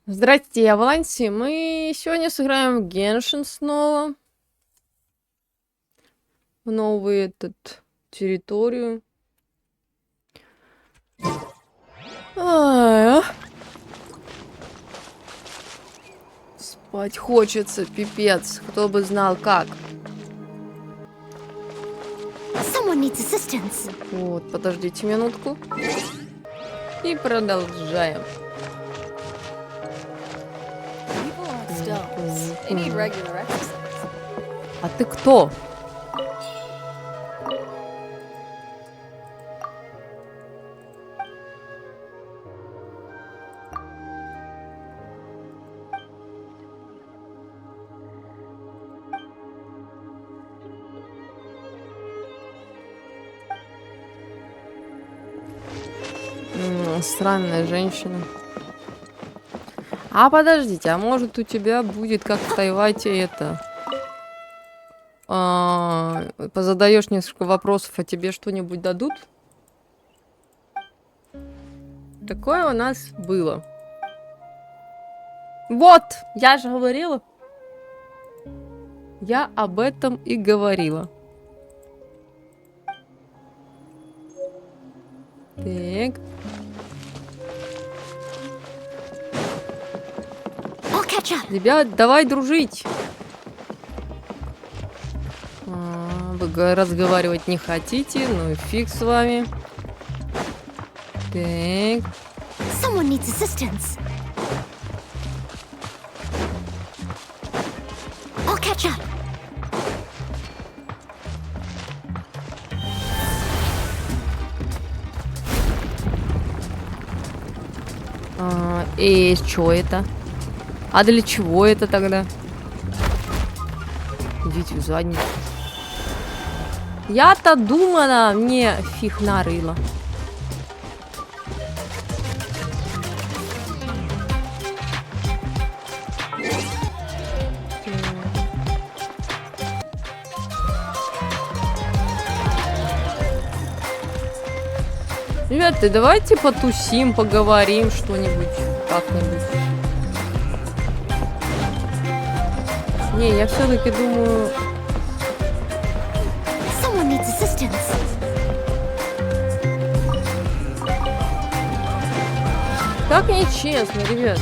Здрасте, я Валанси. Мы сегодня сыграем в Genshin снова. В новую территорию. Спать хочется, пипец. Кто бы знал как. Вот, подождите минутку. И продолжаем. А ты кто? Странная женщина. А подождите, а может у тебя будет как в Тайвате это? Позадаешь несколько вопросов, а тебе что-нибудь дадут? Такое у нас было. Вот, я же говорила. Я об этом и говорила. Так. Ребят, давай дружить. Вы разговаривать не хотите, ну и фиг с вами. Так. Someone needs assistance. I'll catch up. И что это? А для чего это тогда? Идите в задницу. Я-то думала, мне фиг нарыло. Ребята, давайте потусим, поговорим что-нибудь, как-нибудь. Не, я все-таки думаю... Someone needs assistance. Так нечестно, ребят.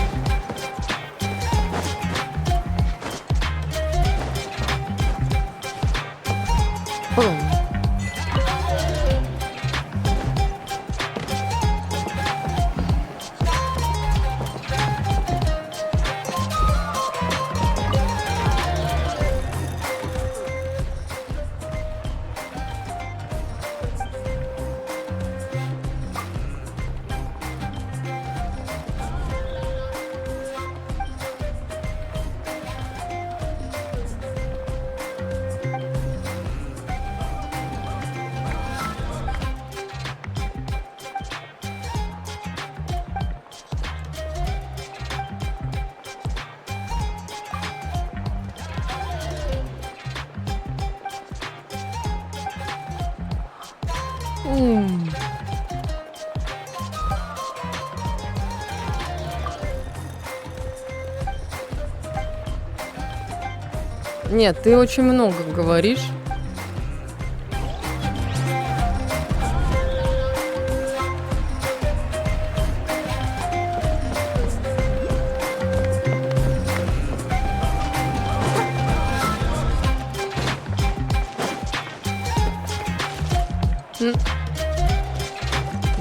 Нет, ты очень много говоришь.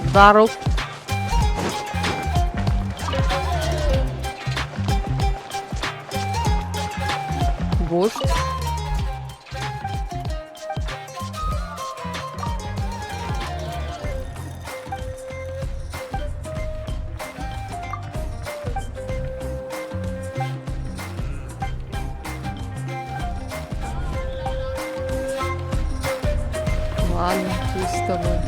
Здоров. Вождь. Ладно, ты с тобой.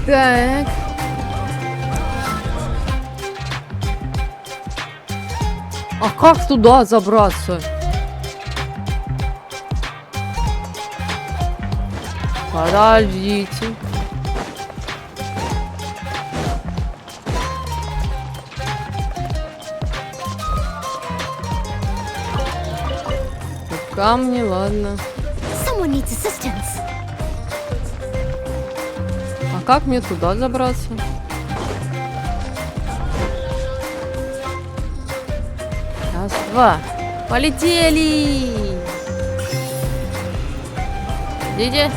Так. А как туда забраться? Подождите. Камни, ладно. Someone needs assistance. А как мне туда забраться? Раз, два. Полетели! Идите.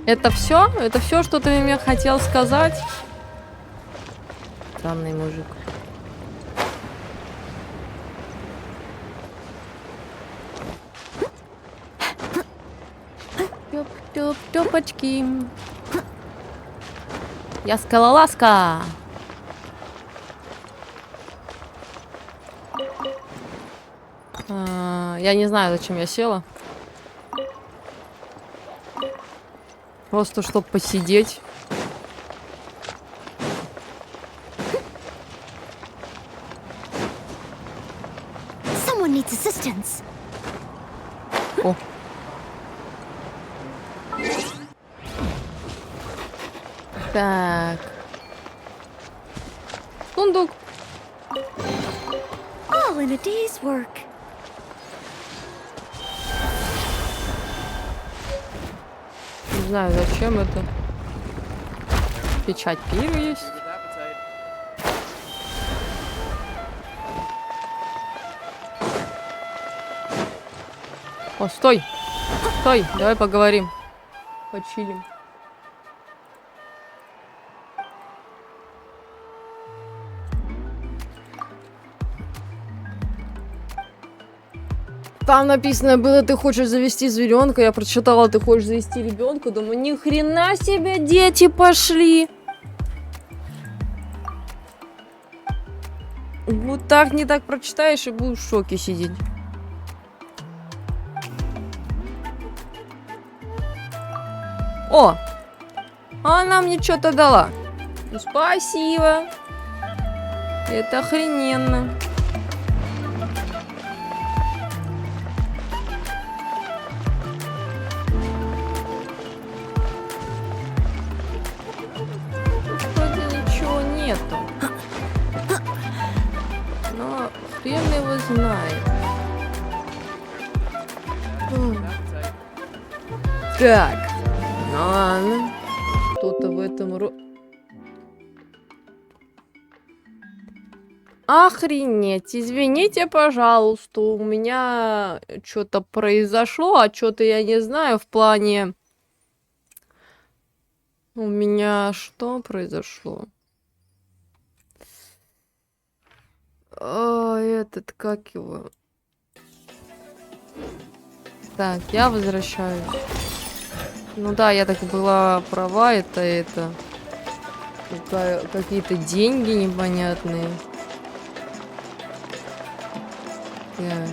Это все? Это все, что ты мне хотел сказать? Странный мужик. Тёпочки. Я скалолазка. Я не знаю, зачем я села. Просто чтобы посидеть. Someone needs assistance. О. Так. Сундук. All in a day's work. Не знаю, зачем это. Печать пива есть. О, стой! Стой, давай поговорим. Почилим. Там написано было, ты хочешь завести зверенка. Я прочитала, ты хочешь завести ребенка. Думаю, ни хрена себе, дети пошли. Вот так не так прочитаешь и будешь в шоке сидеть. О! Она мне что-то дала. Ну, спасибо. Это охрененно. Вроде ничего нету. Но хрен его знает. Так. Ну ладно. Что-то в этом Охренеть, извините, пожалуйста, у меня что-то произошло, а что-то я не знаю в плане... У меня что произошло? Этот, как его? Так, я возвращаюсь. Ну да, я так была права, это какие-то деньги непонятные. Так.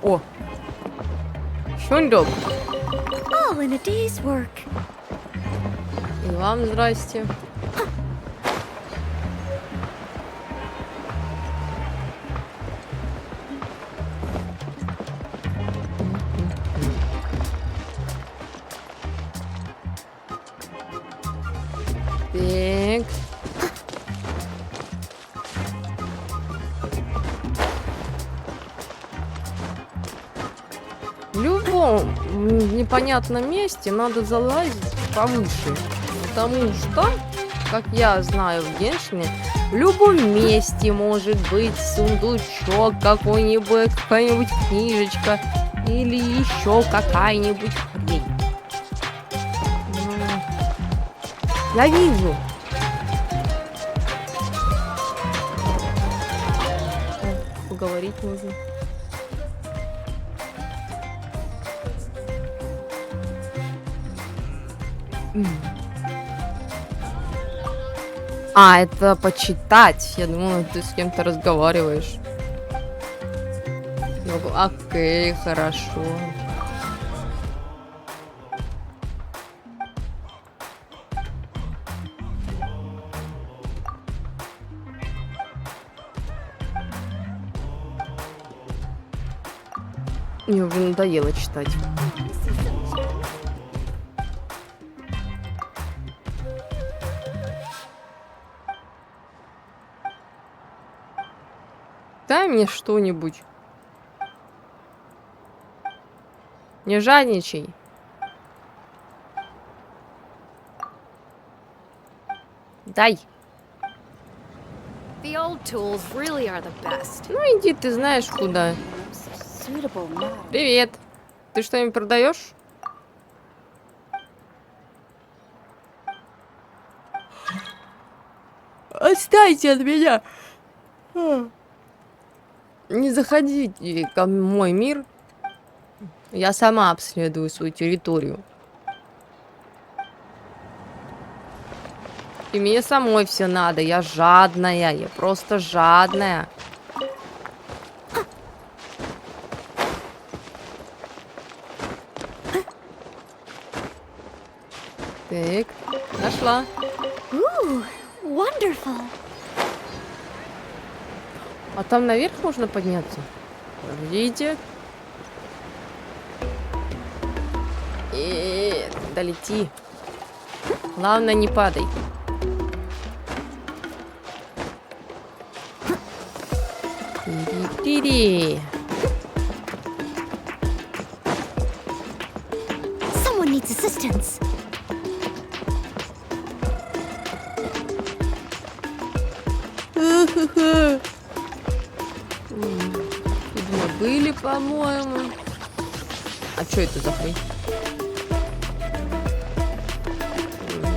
О! Сундук. All in a day's work. И вам здрасте. Так. В любом непонятном месте надо залазить повыше. Потому что, как я знаю в Геншине, в любом месте может быть сундучок какой-нибудь, какая-нибудь книжечка или еще какая-нибудь хрень. Я вижу. Поговорить нужно. А, это почитать. Я думала, ты с кем-то разговариваешь. Ну, окей, хорошо. Мне уже надоело читать. Дай мне что-нибудь. Не жадничай. Дай. The old tools really are the best. Ну иди, ты знаешь куда. Suitable now. Привет. Ты что-нибудь продаешь? Отстаньте от меня. Не заходите ко мой мир. Я сама обследую свою территорию. И мне самой все надо. Я жадная. Я просто жадная. Так, нашла. Ooh, wonderful. А там наверх можно подняться? Подождите. Долети. Главное, не падай. Тири-тири. Someone needs assistance. Тут мы были, по-моему. А что это за хрень?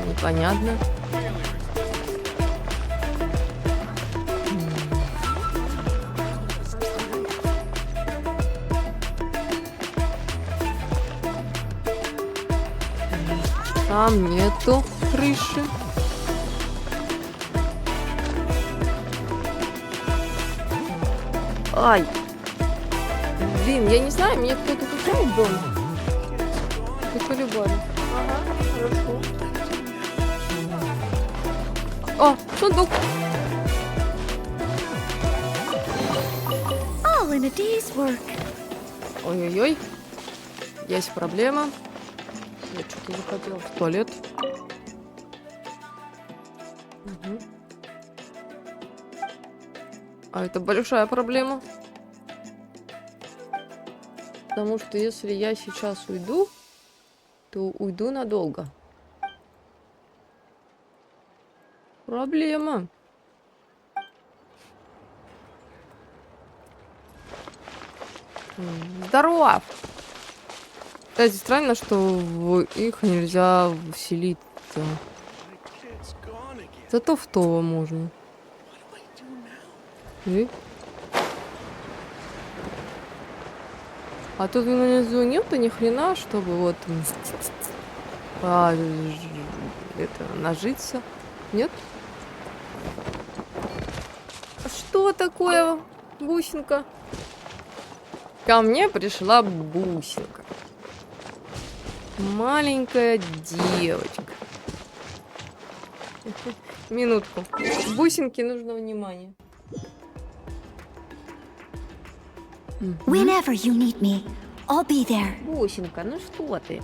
Непонятно. Там нету крыши. Ай! Блин, я не знаю, меня кто-то пускает в дом. Ты полюбали. Ага, хорошо. О, сундук. All in a day's work. Ой-ой-ой. Есть проблема. Я что-то захотела в туалет. Угу. А это большая проблема. Потому что если я сейчас уйду, то уйду надолго. Проблема. Здорово! Кстати, странно, что в их нельзя вселиться. Зато в то можно. И? А тут внизу нет-то ни хрена, чтобы вот это нажиться. Нет? Что такое, бусинка? Ко мне пришла бусинка. Маленькая девочка. Минутку. Бусинке нужно внимание. Whenever you need me, I'll be there. Бусинка, ну что ты?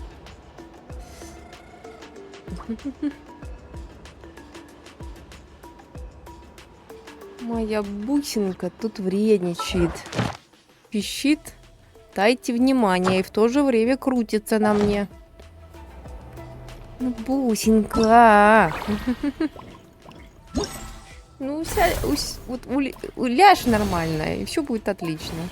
Моя бусинка тут вредничает. Пищит. Дайте внимание, и в то же время крутится на мне. Ну, бусинка. Ну, вот уляжь нормально, и все будет отлично.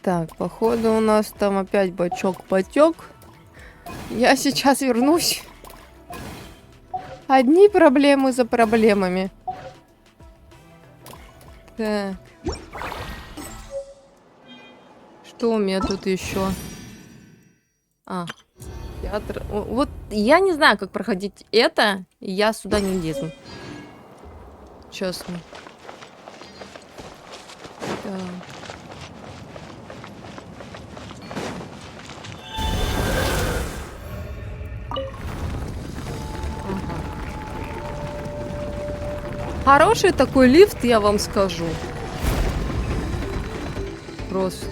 Так, походу у нас там опять бачок потек. Я сейчас вернусь. Одни проблемы за проблемами. Так. Что у меня тут еще? А, театр. Вот я не знаю, как проходить это, и я сюда не лезу. Честно. Так. Хороший такой лифт, я вам скажу. Просто.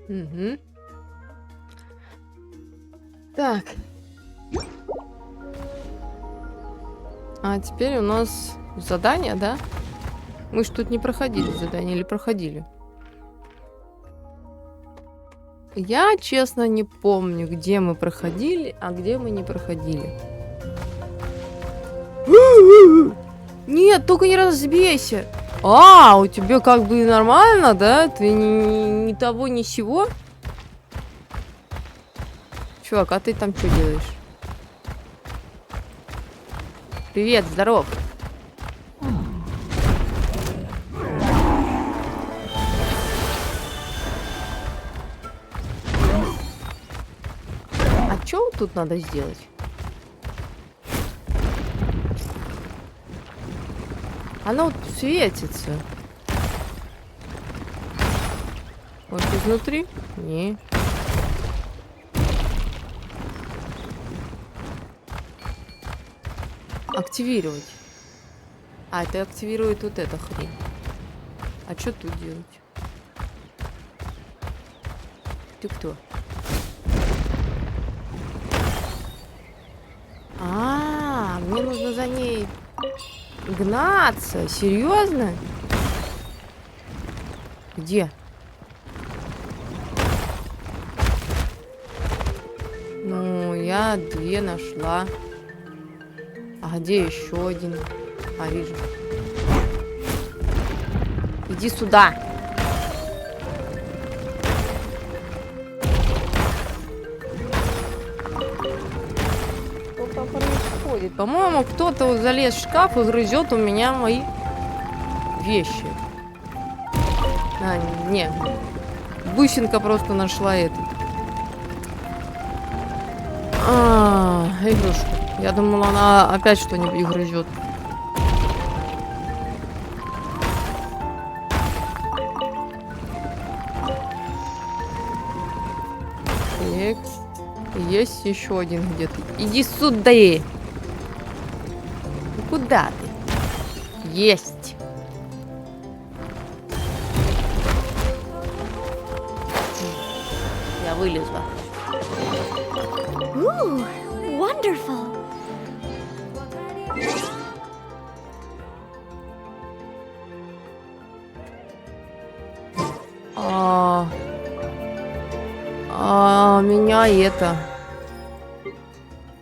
Угу. Так. А теперь у нас задание, да? Мы ж тут не проходили задание или проходили? Я, честно, не помню, где мы проходили, а где мы не проходили. Нет, только не разбейся. А, у тебя как бы нормально, да? Ты ни того, ни сего? Чувак, а ты там что делаешь? Привет, здоров. А что тут надо сделать? Оно вот светится. Вот изнутри? Не. Активировать. А, это активирует вот эта хрень. А что тут делать? Ты кто? А, мне нужно за ней гнаться. Серьезно? Где? Ну, я 2 нашла. А где еще один? А, вижу. Иди сюда. Что там происходит? По-моему, кто-то вот залез в шкаф и грызет у меня мои вещи. А, не. Бусинка просто нашла этот. Игрушку. Я думала, она опять что-нибудь грызет. Так. Есть еще один где-то. Иди сюда! Ну, куда ты? Есть! Я вылезла. Ooh, wonderful. Меня это...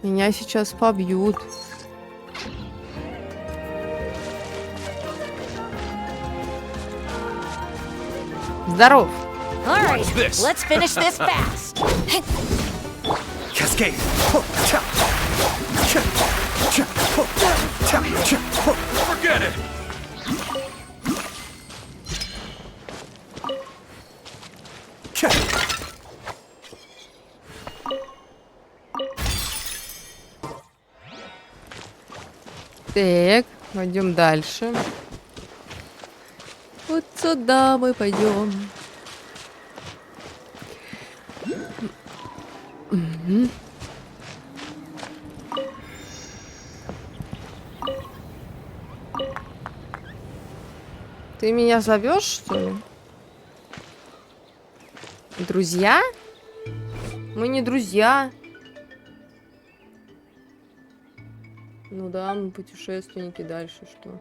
Меня сейчас побьют. Здоров. All right, let's finish this fast. Cascade. Forget it. Так, пойдем дальше. Вот сюда мы пойдем. Угу. Ты меня зовешь, что ли? Друзья? Мы не друзья. Ну да, мы путешественники. Дальше что?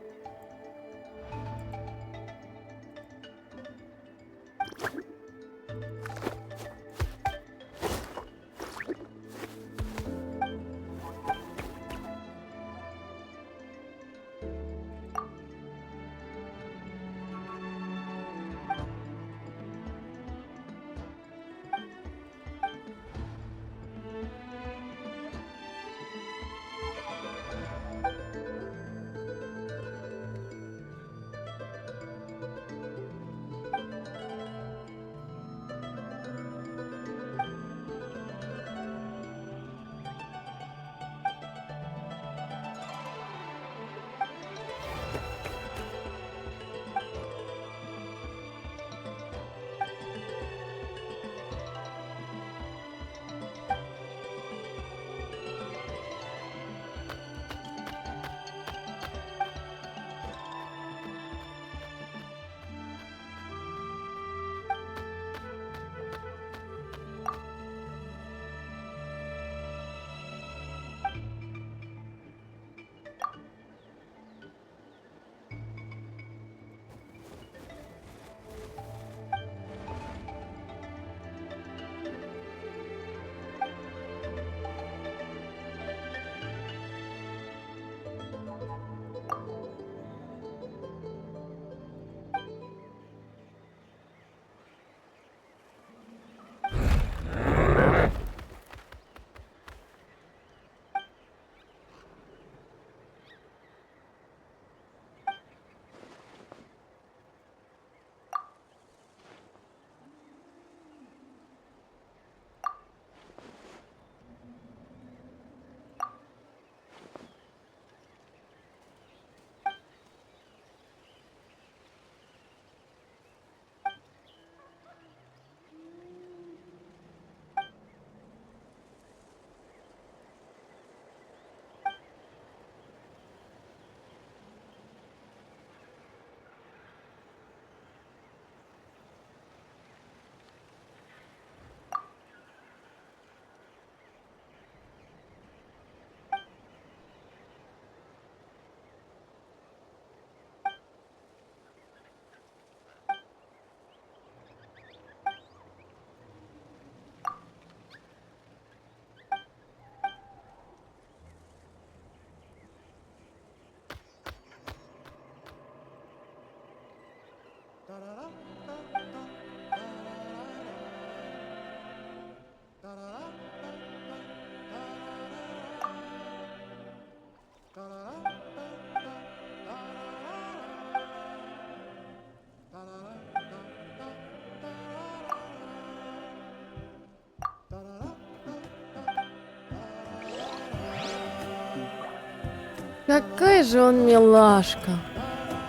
Какая же он милашка.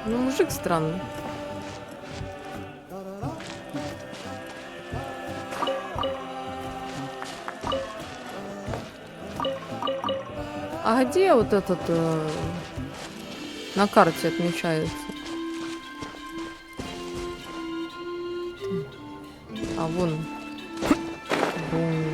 Ну, мужик странный. А где вот этот на карте отмечается? А вон. Вон.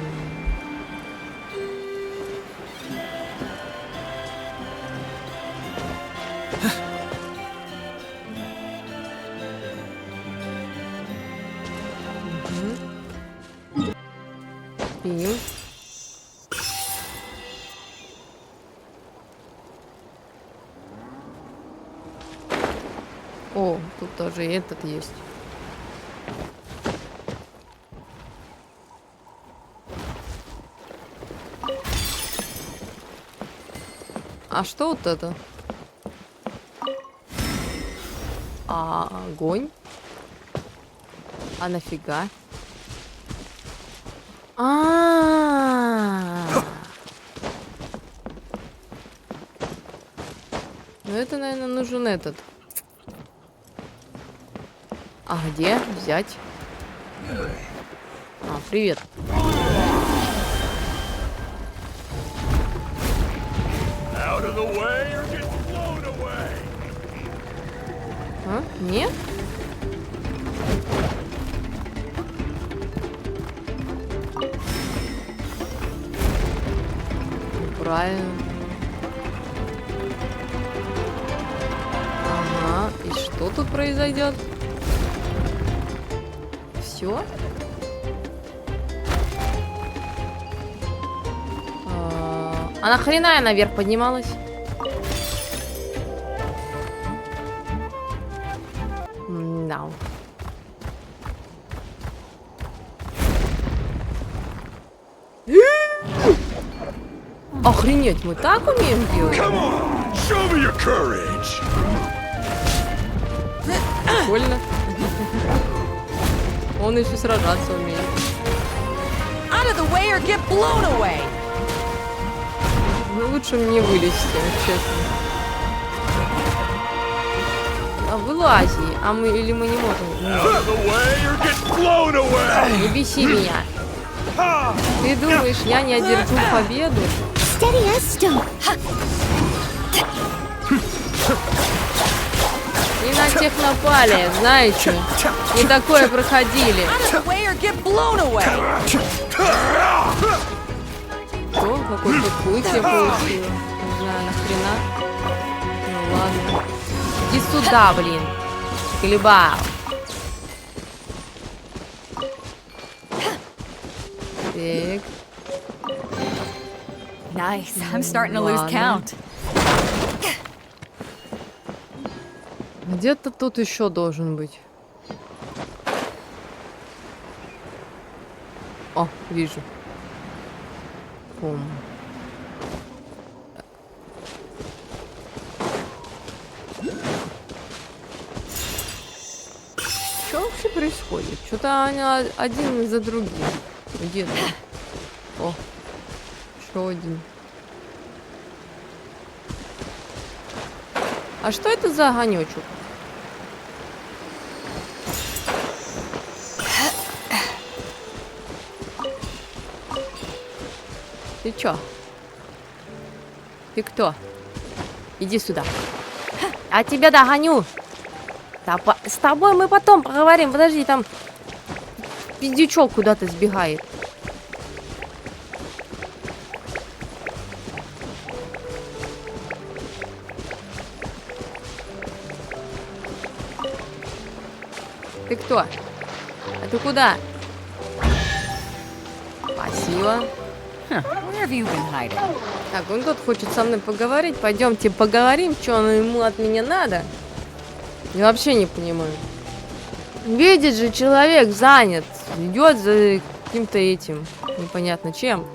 Пим. О, тут тоже и этот есть. А что вот это? Огонь? А нафига? Ну это, наверное, нужен этот. А где взять? Привет. Нет? Правильно. Ага. И что тут произойдет? Все? А нахрена я наверх поднималась? Да. Охренеть, мы так умеем делать? Прикольно. Он еще сражаться умеет. Ну лучше мне вылезти, честно. Вылази, а мы или мы не можем? Не беси меня. Ты думаешь, я не одержу победу? Не на тех напали, знаете. Не такое проходили. О, какой-то путь я получила. Не знаю, нахрена. Ну ладно. Иди сюда, блин. Колебал. Так. Nice. I'm starting to lose count. Где-то тут еще должен быть. О, вижу. Что вообще происходит? Что-то они один за другим. Где-то. О, еще один. А что это за огонечек? Ты чё? Ты кто? Иди сюда. А тебя догоню. С тобой мы потом поговорим. Подожди, там пиздючок куда-то сбегает. Ты кто? А ты куда? Спасибо. Так, он тут хочет со мной поговорить. Пойдемте поговорим, что ему от меня надо. Я вообще не понимаю. Видит же, человек занят. Идет за каким-то этим. Непонятно чем.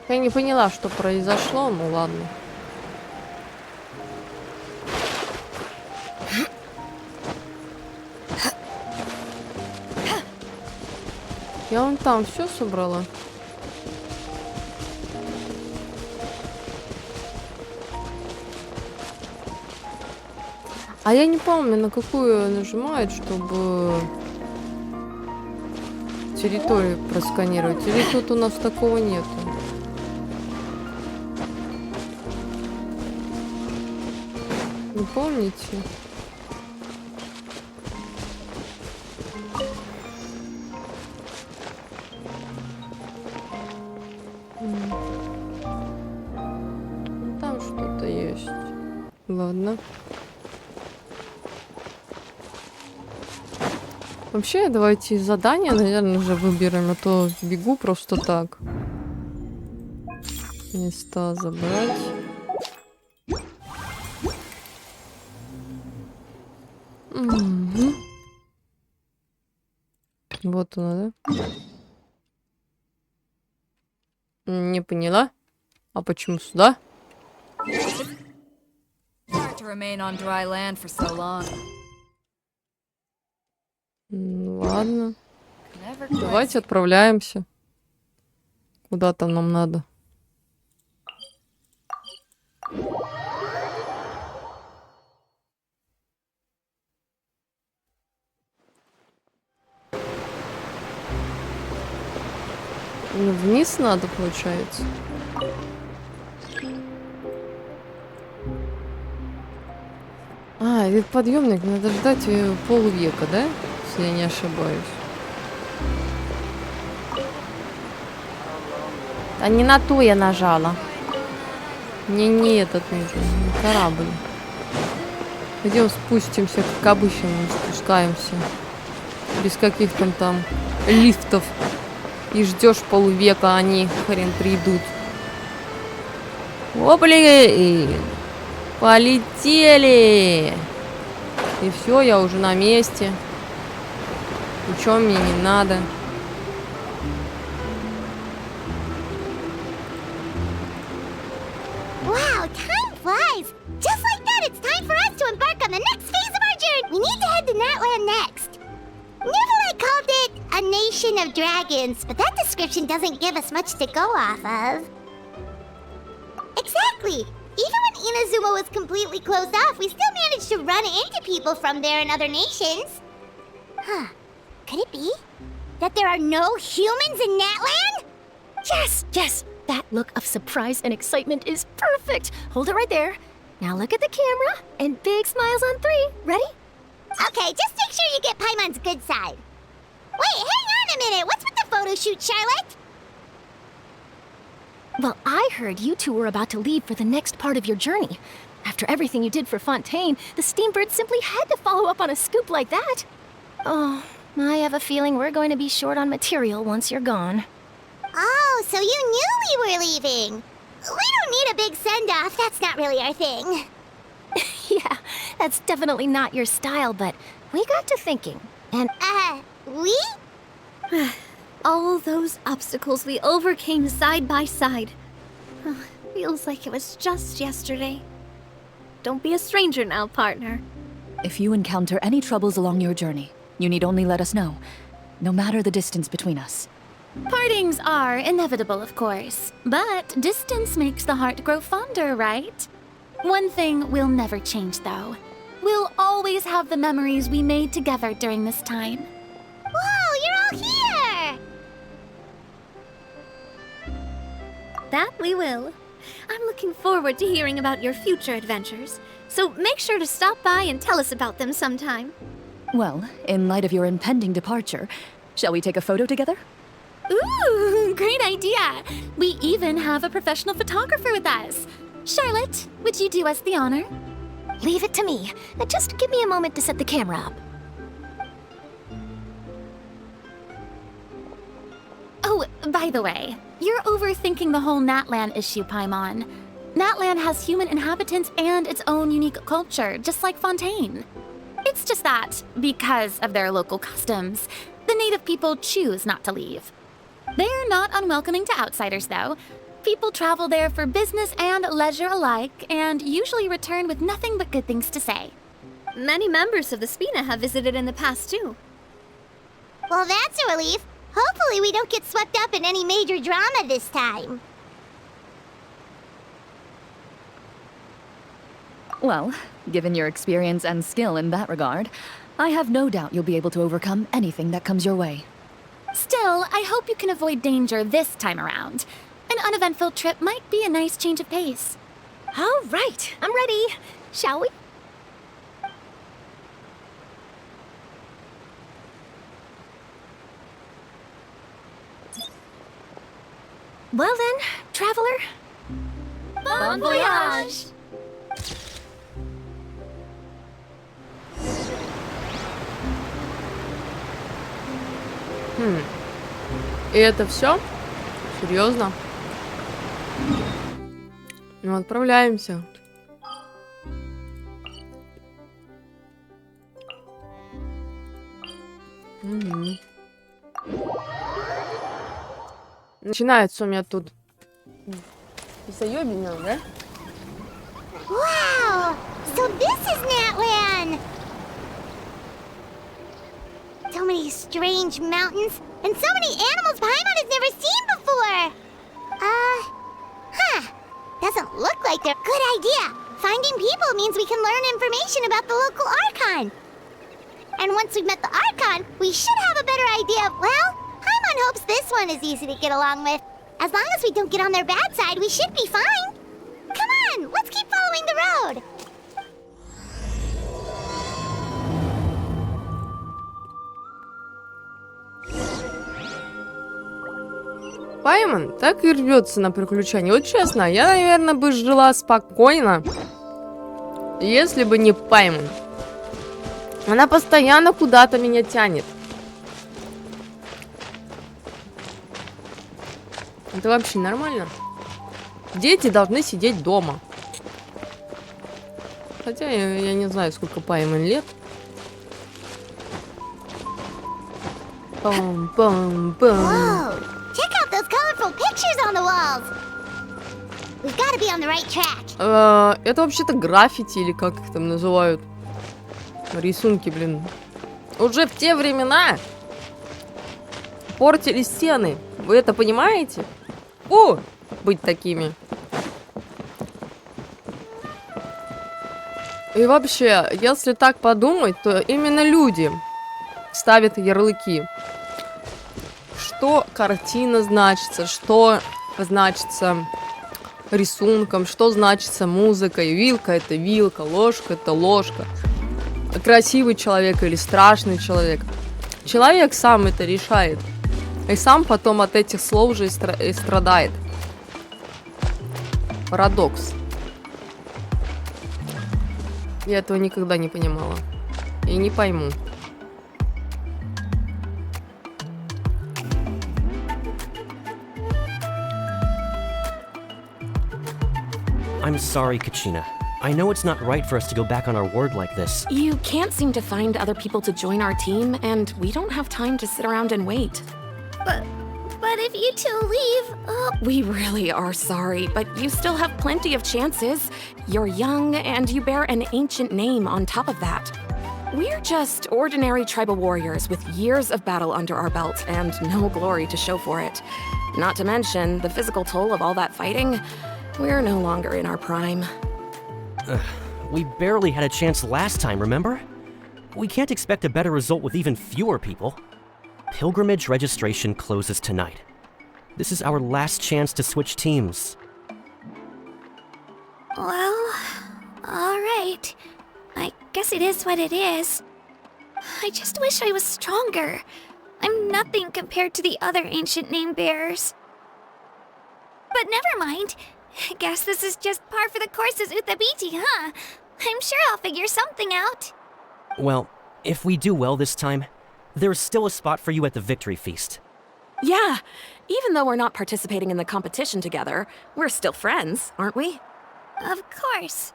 Я не поняла, что произошло, ну ладно. Я вон там все собрала. А я не помню, на какую нажимает, чтобы территорию просканировать. Или тут у нас такого нету? Не помните? Там что-то есть. Ладно. Вообще, давайте задание, наверное, уже выберем, а то бегу просто так. Места забрать. Угу. Вот она, да? Не поняла. А почему сюда? Hard to remain on dry land for so long. Ладно. Never quite Давайте отправляемся. Куда там нам надо? Ну, вниз надо, получается. А, этот подъемник надо ждать полвека, да? Если я не ошибаюсь. А не на то я нажала. Мне не этот нужен, не корабль. Пойдем спустимся, как обычно мы спускаемся. Без каких-то там лифтов. И ждешь полвека, они хрен придут. О, блин! Полетели! И все, я уже на месте. Ничего мне не надо. Wow, time flies! Just like that, it's time for us to embark on the next phase of our journey! We need to head to Natlan next. Neverland called it a nation of dragons, but that description doesn't give us much to go off of. Exactly! Even when Inazuma was completely closed off, we still managed to run into people from there in other nations. Huh. Could it be that there are no humans in Natland? Yes, yes. That look of surprise and excitement is perfect. Hold it right there. Now look at the camera and big smiles on 3. Ready? Okay, just make sure you get Paimon's good side. Wait, hang on a minute. What's with the photo shoot, Charlotte? Well, I heard you two were about to leave for the next part of your journey. After everything you did for Fontaine, the Steambird simply had to follow up on a scoop like that. Oh, I have a feeling we're going to be short on material once you're gone. Oh, so you knew we were leaving. We don't need a big send-off. That's not really our thing. Yeah, that's definitely not your style, but we got to thinking. And We? All those obstacles we overcame side by side. Feels like it was just yesterday. Don't be a stranger now, partner. If you encounter any troubles along your journey, you need only let us know, no matter the distance between us. Partings are inevitable, of course, but distance makes the heart grow fonder, right? One thing will never change, though. We'll always have the memories we made together during this time. Whoa, you're all here! That we will. I'm looking forward to hearing about your future adventures, so make sure to stop by and tell us about them sometime. Well, in light of your impending departure, shall we take a photo together? Ooh, great idea! We even have a professional photographer with us. Charlotte, would you do us the honor? leave it to me. Just give me a moment to set the camera up. Oh, by the way, you're overthinking the whole Natlan issue, Paimon. Natlan has human inhabitants and its own unique culture, just like Fontaine. It's just that, because of their local customs, the native people choose not to leave. They're not unwelcoming to outsiders, though. People travel there for business and leisure alike, and usually return with nothing but good things to say. Many members of the Spina have visited in the past, too. Well, that's a relief. Hopefully we don't get swept up in any major drama this time. Well, given your experience and skill in that regard, I have no doubt you'll be able to overcome anything that comes your way. Still, I hope you can avoid danger this time around. An uneventful trip might be a nice change of pace. All right, I'm ready. Shall we? Well then, traveler. Bon voyage! И это все? Серьезно? Ну, отправляемся. Угу. Начинается у меня тут заёбина, да? Wow! So this is Natlan! So many strange mountains, and so many animals Paimon has never seen before! Doesn't look like they're a good idea. Finding people means we can learn information about the local Archon. And once we've met the Archon, we should have a better idea of, well, Paimon hopes this one is easy to get along with. As long as we don't get on their bad side, we should be fine. Come on, let's keep following the road. Паймон так и рвется на приключения. Вот честно, я, наверное, бы жила спокойно, если бы не Паймон. Она постоянно куда-то меня тянет. Это вообще нормально? Дети должны сидеть дома. Хотя я не знаю, сколько Паймон лет. Пам-пам-пам. Whoa! Check out those colorful pictures on the walls. We've got to be on the right track. Это вообще-то граффити, или как их там называют. Рисунки, блин. Уже в те времена портили стены. Вы это понимаете? О, быть такими. И вообще, если так подумать, то именно люди ставят ярлыки. Что картина значится, что значится рисунком, что значится музыкой. Вилка — это вилка, ложка — это ложка. Красивый человек или страшный человек. Человек сам это решает. И сам потом от этих слов же и страдает. Парадокс. Я этого никогда не понимала. И не пойму. I'm sorry, Kachina. I know it's not right for us to go back on our word like this. You can't seem to find other people to join our team, and we don't have time to sit around and wait. But if you two leave, We really are sorry, but you still have plenty of chances. You're young, and you bear an ancient name on top of that. We're just ordinary tribal warriors with years of battle under our belt and no glory to show for it. Not to mention the physical toll of all that fighting. We're no longer in our prime. We barely had a chance last time, remember? We can't expect a better result with even fewer people. Pilgrimage registration closes tonight. This is our last chance to switch teams. well, alright. I guess it is what it is. I just wish I was stronger. I'm nothing compared to the other ancient name bearers. But never mind. I guess this is just par for the course as Uthabiti, huh? I'm sure I'll figure something out. Well, if we do well this time, there's still a spot for you at the victory feast. Yeah, even though we're not participating in the competition together, we're still friends, aren't we? Of course.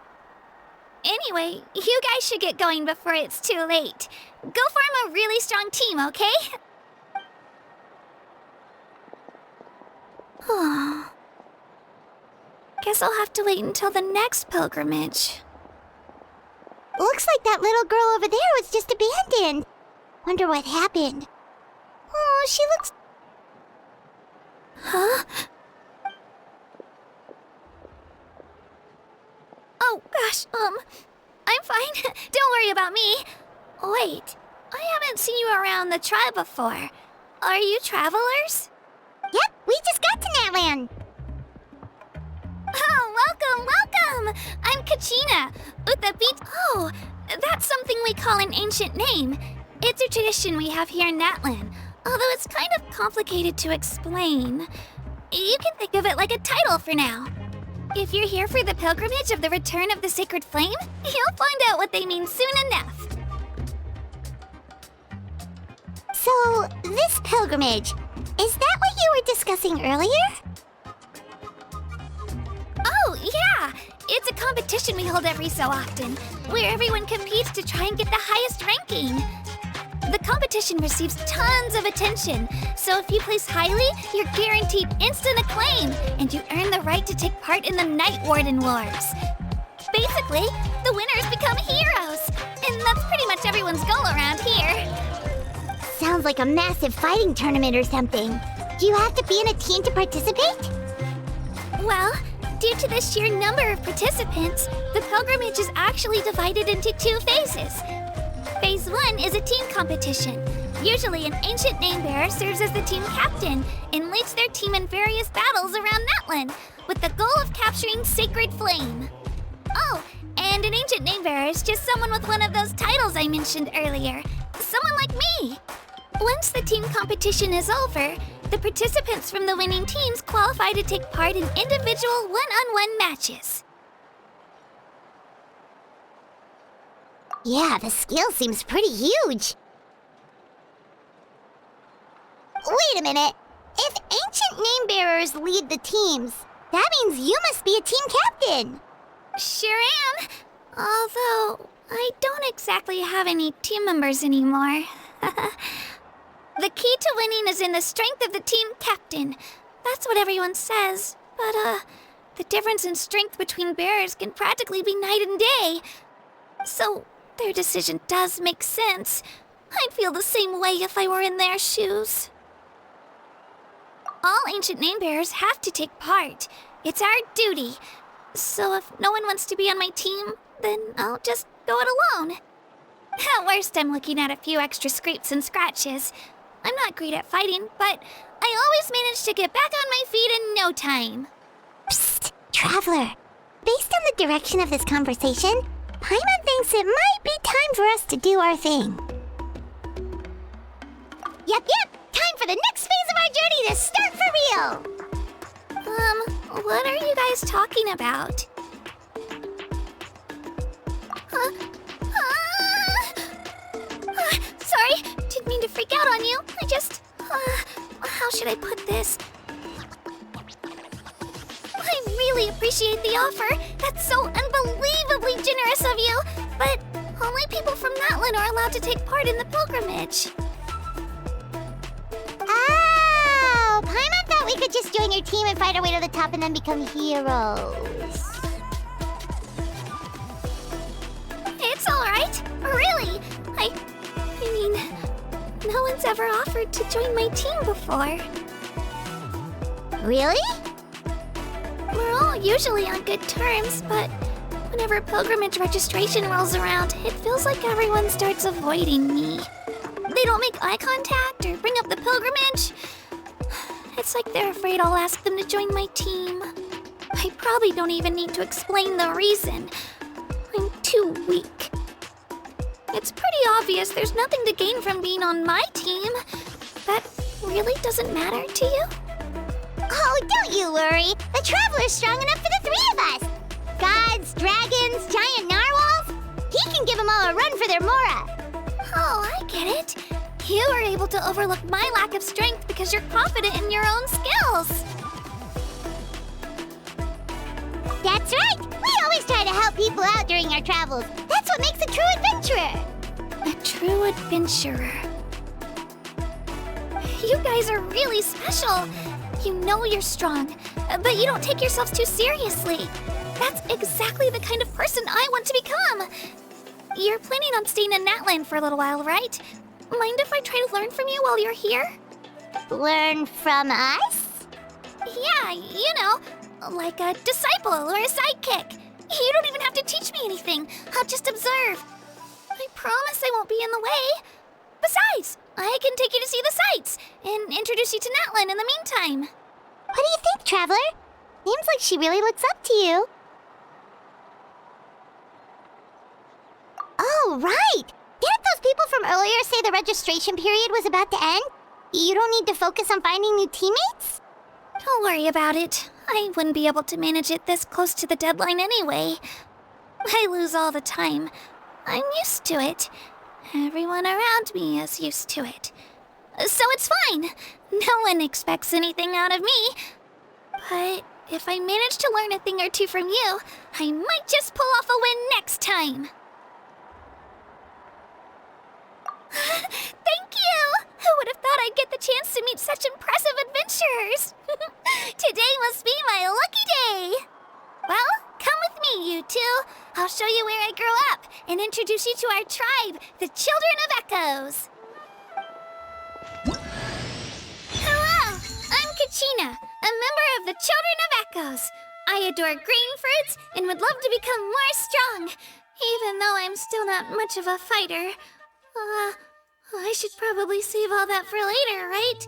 Anyway, you guys should get going before it's too late. Go form a really strong team, okay? Guess I'll have to wait until the next pilgrimage. Looks like that little girl over there was just abandoned. Wonder what happened. Oh, she looks... Huh? Oh, gosh, I'm fine. Don't worry about me. Wait, I haven't seen you around the tribe before. Are you travelers? Yep, we just got to Natlin. Oh, welcome! I'm Kachina, Uthabit. Oh, that's something we call an ancient name. It's a tradition we have here in Natlin, although it's kind of complicated to explain. You can think of it like a title for now. If you're here for the pilgrimage of the return of the sacred flame, you'll find out what they mean soon enough. So, this pilgrimage, is that what you were discussing earlier? Oh, yeah! It's a competition we hold every so often, where everyone competes to try and get the highest ranking. The competition receives tons of attention, so if you place highly, you're guaranteed instant acclaim, and you earn the right to take part in the Night Warden Wars. Basically, the winners become heroes, and that's pretty much everyone's goal around here. Sounds like a massive fighting tournament or something. Do you have to be in a team to participate? Well, due to the sheer number of participants, the pilgrimage is actually divided into two phases. Phase 1 is a team competition. Usually an ancient name bearer serves as the team captain and leads their team in various battles around Natlin, with the goal of capturing Sacred Flame. Oh, and an ancient name bearer is just someone with one of those titles I mentioned earlier. Someone like me. Once the team competition is over, the participants from the winning teams qualify to take part in individual one-on-one matches. Yeah, the scale seems pretty huge. Wait a minute. If ancient name bearers lead the teams, that means you must be a team captain. Sure am. Although, I don't exactly have any team members anymore. The key to winning is in the strength of the team captain. That's what everyone says. But, the difference in strength between bearers can practically be night and day. So, their decision does make sense. I'd feel the same way if I were in their shoes. All ancient name bearers have to take part. It's our duty. So if no one wants to be on my team, then I'll just go it alone. At worst, I'm looking at a few extra scrapes and scratches. I'm not great at fighting, but I always manage to get back on my feet in no time. Psst, Traveler. Based on the direction of this conversation, Paimon thinks it might be time for us to do our thing. Yep, time for the next phase of our journey to start for real! What are you guys talking about? Huh? on you. I just... how should I put this? I really appreciate the offer. That's so unbelievably generous of you. But only people from Natlin are allowed to take part in the pilgrimage. Oh, Paimon thought we could just join your team and fight our way to the top and then become heroes. It's alright. Really. I mean, no one's ever offered to join my team before. Really? We're all usually on good terms, but whenever pilgrimage registration rolls around, it feels like everyone starts avoiding me. They don't make eye contact or bring up the pilgrimage. It's like they're afraid I'll ask them to join my team. I probably don't even need to explain the reason. I'm too weak. It's pretty obvious there's nothing to gain from being on my team. That really doesn't matter to you? Oh, don't you worry. The Traveler's strong enough for the three of us. Gods, dragons, giant narwhals. He can give them all a run for their Mora. Oh, I get it. You were able to overlook my lack of strength because you're confident in your own skills. That's right. We always try to help people out during our travels. That's what makes a true adventurer. A true adventurer. You guys are really special. You know you're strong, but you don't take yourselves too seriously. That's exactly the kind of person I want to become. You're planning on staying in Natlin for a little while, right? Mind if I try to learn from you while you're here? Learn from us? Yeah, you know, like a disciple or a sidekick. You don't even have to teach me anything. I'll just observe. I promise I won't be in the way. Besides, I can take you to see the sights and introduce you to Natlin in the meantime. What do you think, Traveler? Seems like she really looks up to you. Oh, right! Didn't those people from earlier say the registration period was about to end? You don't need to focus on finding new teammates? Don't worry about it. I wouldn't be able to manage it this close to the deadline anyway. I lose all the time. I'm used to it. Everyone around me is used to it. So it's fine. No one expects anything out of me. But if I manage to learn a thing or two from you, I might just pull off a win next time. Thank you! Who would have thought I'd get the chance to meet such impressive adventurers? Today must be my lucky day! Well, come with me, you two. I'll show you where I grew up and introduce you to our tribe, the Children of Echoes. Hello, I'm Kachina, a member of the Children of Echoes. I adore green fruits and would love to become more strong, even though I'm still not much of a fighter. I should probably save all that for later, right?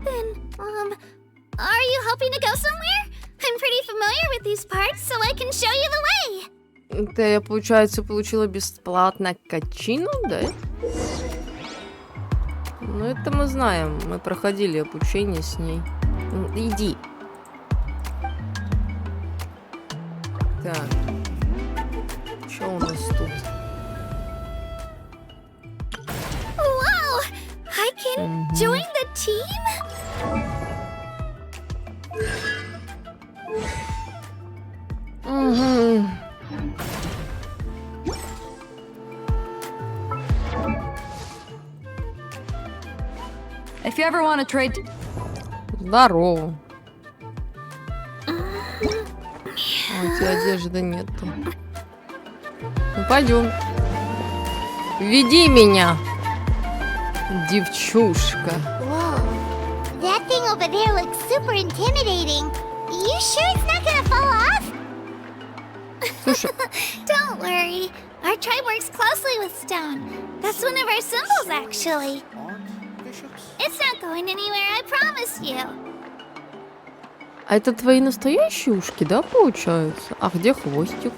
Then, are you hoping to go somewhere? I'm pretty familiar with these parts, so I can show you the way. Это я, получается, получила бесплатно качину, да? Ну, это мы знаем. Мы проходили обучение с ней. Иди. Так. Что у нас тут? Wow! I can join the team? If you ever want to trade... Здорово. А у тебя одежды нету. Ну, пойдем. Веди меня, девчушка. Whoa. That thing over there looks super intimidating. You sure it's not gonna fall off? Слушай, Don't worry. Our tribe works closely with stone. That's one of our symbols, actually. It's not going anywhere, I promise you. а это твои настоящие ушки, да, получается? А где хвостик?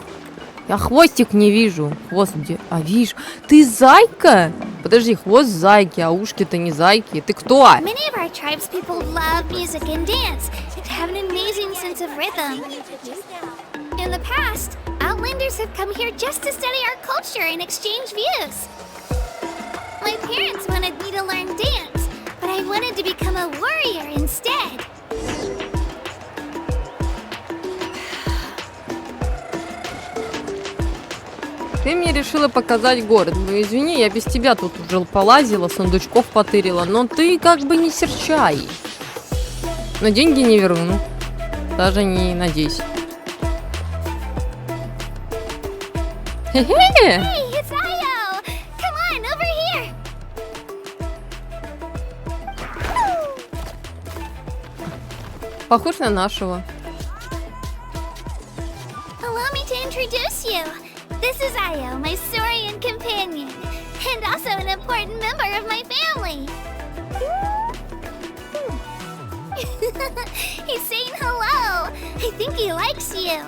Я хвостик не вижу. Хвост где? А, вижу. Ты зайка? Подожди, хвост зайки, а ушки-то не зайки. Ты кто? Many of our tribes people love music and dance and have an amazing sense of rhythm. In the past, Outlanders have come here just to study our culture and exchange views. My parents wanted me to learn dance, I wanted to become a warrior instead. Ты мне решила показать город. Ну, извини, я без тебя тут уже полазила, сундучков потырила. Но ты как бы не серчай. Но деньги не верну. Даже не надейся. Хе-хе! Hey, it's Io! Come on, over here! Похож на нашего. Allow me to introduce you. This is Io, my Saurian companion, and also an important member of my family. He's saying hello. I think he likes you.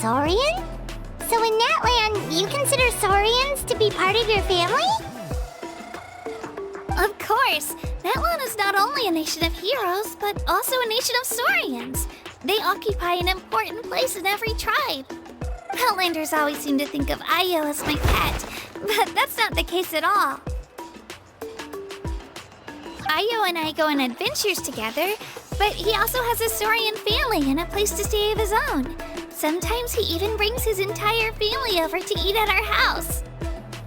Saurian? So in Natlан, you consider Saurians to be part of your family? Of course. Natlan is not only a nation of heroes, but also a nation of Saurians. They occupy an important place in every tribe. Outlanders always seem to think of Io as my pet, but that's not the case at all. Io and I go on adventures together, but he also has a Saurian family and a place to stay of his own. Sometimes he even brings his entire family over to eat at our house.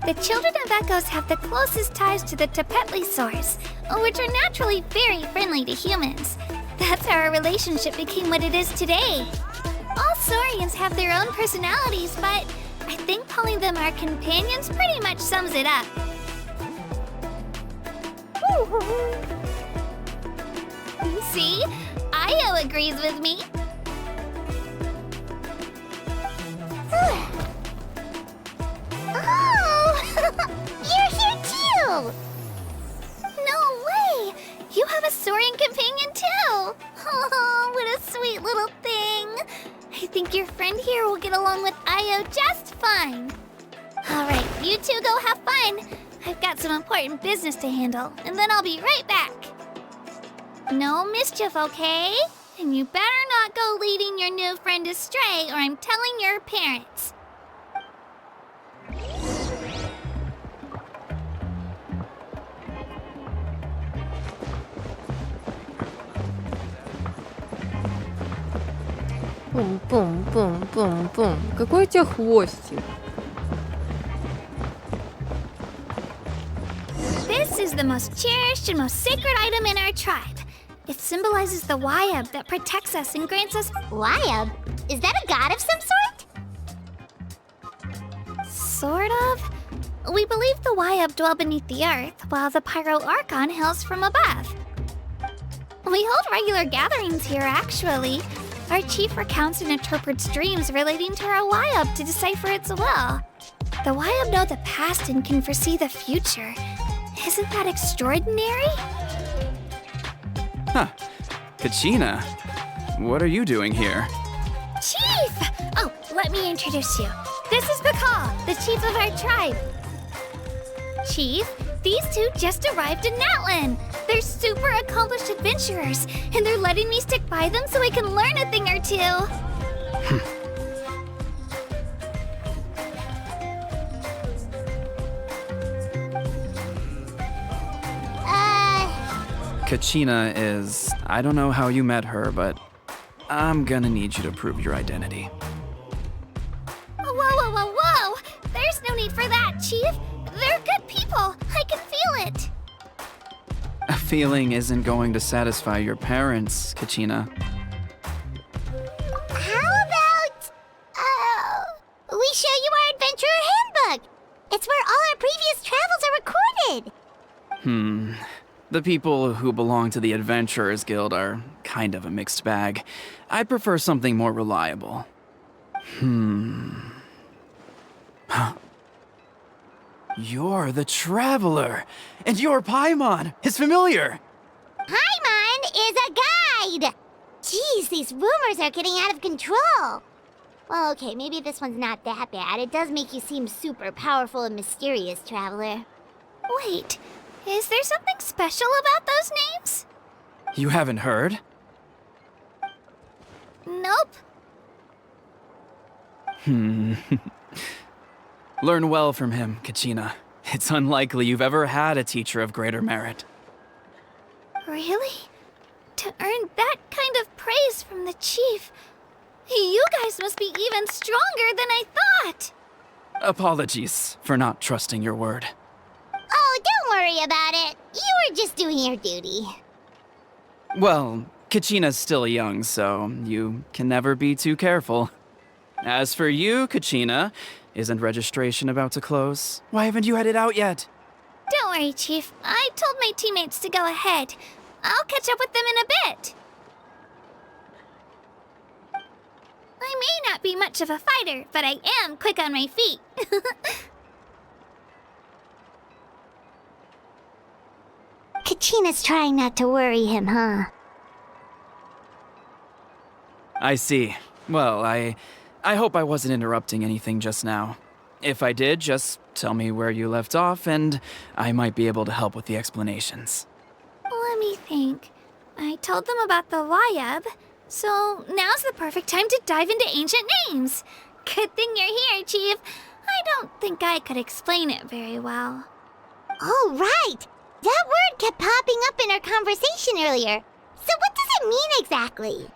The children of Echoes have the closest ties to the Tepetlisaurs, which are naturally very friendly to humans. That's how our relationship became what it is today. All Saurians have their own personalities, but I think calling them our companions pretty much sums it up. See? Io agrees with me. Oh! You're here too! No way! You have a Saurian companion too! Oh, what a sweet little thing! I think your friend here will get along with Io just fine. Alright, you two go have fun. I've got some important business to handle, and then I'll be right back. No mischief, okay? And you better not go leading your new friend astray, or I'm telling your parents. Пум-пум-пум-пум-пум. Какой у тебя хвостик? This is the most cherished and most sacred item in our tribe. It symbolizes the Wyab that protects us and grants us... Wyab? Is that a god of some sort? Sort of. We believe the Wyab dwell beneath the earth, while the Pyro Archon hails from above. We hold regular gatherings here, actually. Our chief recounts and interprets dreams relating to our Wyab to decipher its will. The Wyab know the past and can foresee the future. Isn't that extraordinary? Huh. Kachina, what are you doing here? Chief! Oh, let me introduce you. This is Bakal, the chief of our tribe. Chief, these two just arrived in Natlin. They're super accomplished adventurers, and they're letting me stick by them so I can learn a thing or two. Kachina is... I don't know how you met her, but I'm gonna need you to prove your identity. Whoa, whoa, whoa, whoa! There's no need for that, Chief. They're good people. I can feel it. A feeling isn't going to satisfy your parents, Kachina. How about... we show you our adventurer handbook. It's where all our previous travels are recorded. The people who belong to the Adventurers Guild are kind of a mixed bag. I'd prefer something more reliable. You're the Traveler! And your Paimon is familiar! Paimon is a guide! Jeez, these rumors are getting out of control. Well, okay, maybe this one's not that bad. It does make you seem super powerful and mysterious, Traveler. Wait, is there something special about those names? You haven't heard? Nope. Learn well from him, Kachina. It's unlikely you've ever had a teacher of greater merit. Really? To earn that kind of praise from the chief, you guys must be even stronger than I thought! Apologies for not trusting your word. Oh, don't worry about it. You were just doing your duty. Well, Kachina's still young, so you can never be too careful. As for you, Kachina, isn't registration about to close? Why haven't you headed out yet? Don't worry, Chief. I told my teammates to go ahead. I'll catch up with them in a bit. I may not be much of a fighter, but I am quick on my feet. Kachina's trying not to worry him, huh? I see. Well, I hope I wasn't interrupting anything just now. If I did, just tell me where you left off, and I might be able to help with the explanations. Let me think. I told them about the Wayab, so now's the perfect time to dive into ancient names. Good thing you're here, Chief. I don't think I could explain it very well. Oh, right! That word kept popping up in our conversation earlier. So what does it mean exactly?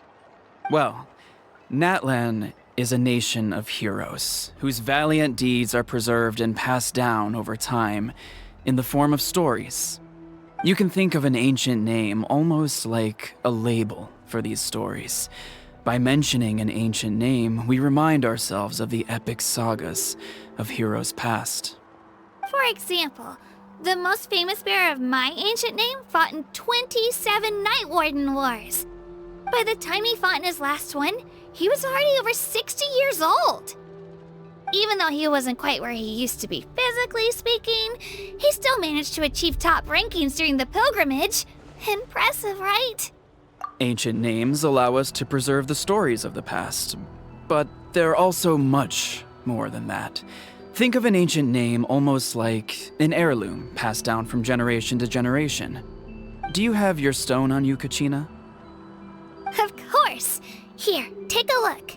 Well, Natlin is a nation of heroes whose valiant deeds are preserved and passed down over time in the form of stories. You can think of an ancient name almost like a label for these stories. By mentioning an ancient name, we remind ourselves of the epic sagas of heroes past. For example, the most famous bearer of my ancient name fought in 27 Night Warden Wars. By the time he fought in his last one, he was already over 60 years old. Even though he wasn't quite where he used to be physically speaking, he still managed to achieve top rankings during the pilgrimage. Impressive, right? Ancient names allow us to preserve the stories of the past, but they're also much more than that. Think of an ancient name almost like an heirloom passed down from generation to generation. Do you have your stone on you, Kachina? Of course. Here, take a look.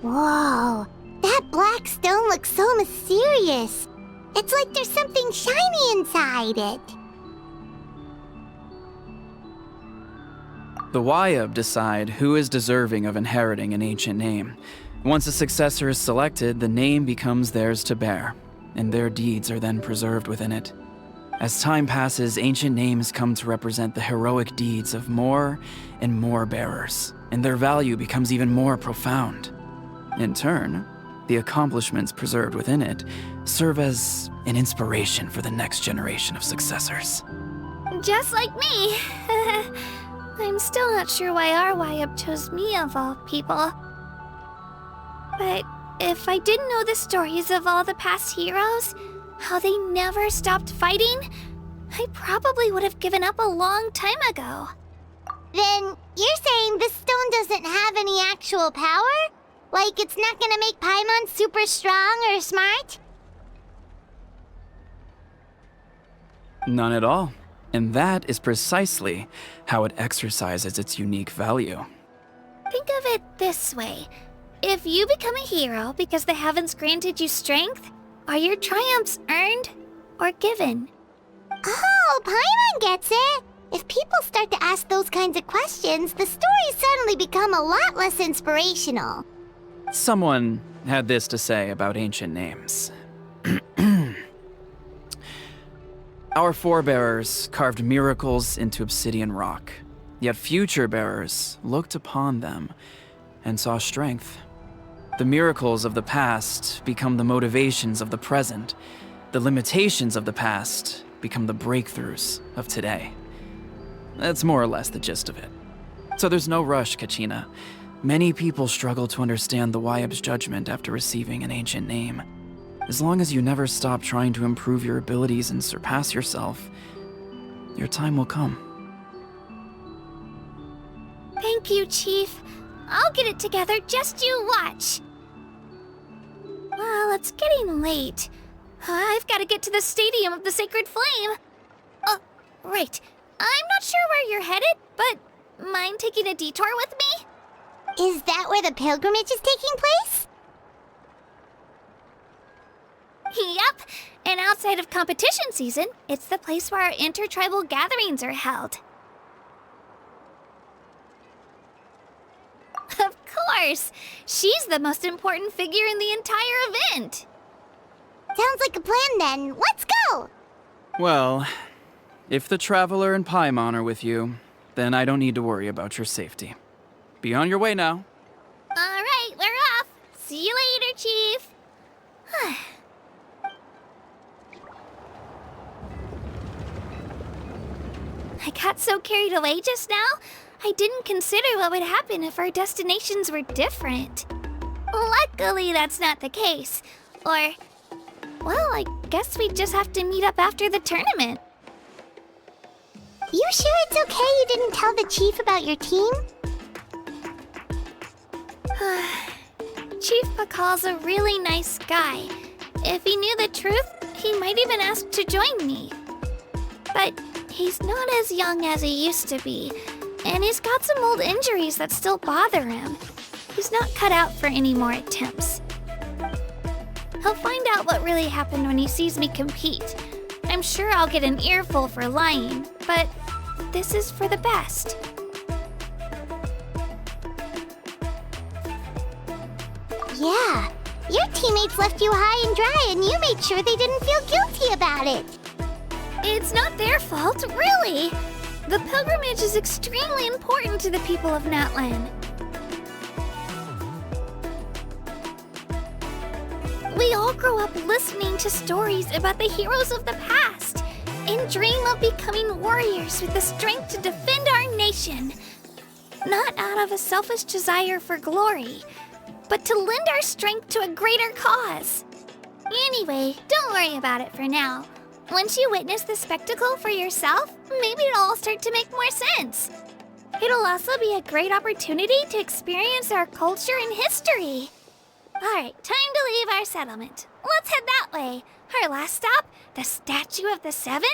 Whoa, that black stone looks so mysterious. It's like there's something shiny inside it. The Wayab decide who is deserving of inheriting an ancient name. Once a successor is selected, the name becomes theirs to bear, and their deeds are then preserved within it. As time passes, ancient names come to represent the heroic deeds of more and more bearers, and their value becomes even more profound. In turn, the accomplishments preserved within it serve as an inspiration for the next generation of successors. Just like me. I'm still not sure why our Wayab chose me of all people. But if I didn't know the stories of all the past heroes, how they never stopped fighting, I probably would have given up a long time ago. Then you're saying this stone doesn't have any actual power? Like it's not gonna make Paimon super strong or smart? None at all. And that is precisely how it exercises its unique value. Think of it this way. If you become a hero because the heavens granted you strength, are your triumphs earned or given? Oh, Paimon gets it! If people start to ask those kinds of questions, the stories suddenly become a lot less inspirational. Someone had this to say about ancient names. Our forebears carved miracles into obsidian rock, yet future bearers looked upon them and saw strength. The miracles of the past become the motivations of the present. The limitations of the past become the breakthroughs of today. That's more or less the gist of it. So there's no rush, Kachina. Many people struggle to understand the Wayab's judgment after receiving an ancient name. As long as you never stop trying to improve your abilities and surpass yourself, your time will come. Thank you, Chief. I'll get it together, just you watch. Well, it's getting late. I've got to get to the Stadium of the Sacred Flame. Oh, right. I'm not sure where you're headed, but mind taking a detour with me? Is that where the pilgrimage is taking place? Yep, and outside of competition season, it's the place where our intertribal gatherings are held. Of course! She's the most important figure in the entire event! Sounds like a plan then. Let's go! Well, if the Traveler and Paimon are with you, then I don't need to worry about your safety. Be on your way now. Alright, we're off! See you later, Chief! I got so carried away just now, I didn't consider what would happen if our destinations were different. Luckily, that's not the case. Or, well, I guess we just have to meet up after the tournament. You sure it's okay you didn't tell the chief about your team? Chief Pakal's a really nice guy. If he knew the truth, he might even ask to join me. But he's not as young as he used to be, and he's got some old injuries that still bother him. He's not cut out for any more attempts. He'll find out what really happened when he sees me compete. I'm sure I'll get an earful for lying, but this is for the best. Yeah, your teammates left you high and dry and you made sure they didn't feel guilty about it. It's not their fault, really. The pilgrimage is extremely important to the people of Natlin. We all grow up listening to stories about the heroes of the past and dream of becoming warriors with the strength to defend our nation. Not out of a selfish desire for glory, but to lend our strength to a greater cause. Anyway, don't worry about it for now. Once you witness the spectacle for yourself, maybe it'll all start to make more sense. It'll also be a great opportunity to experience our culture and history. Alright, time to leave our settlement. Let's head that way. Our last stop, the Statue of the Seven,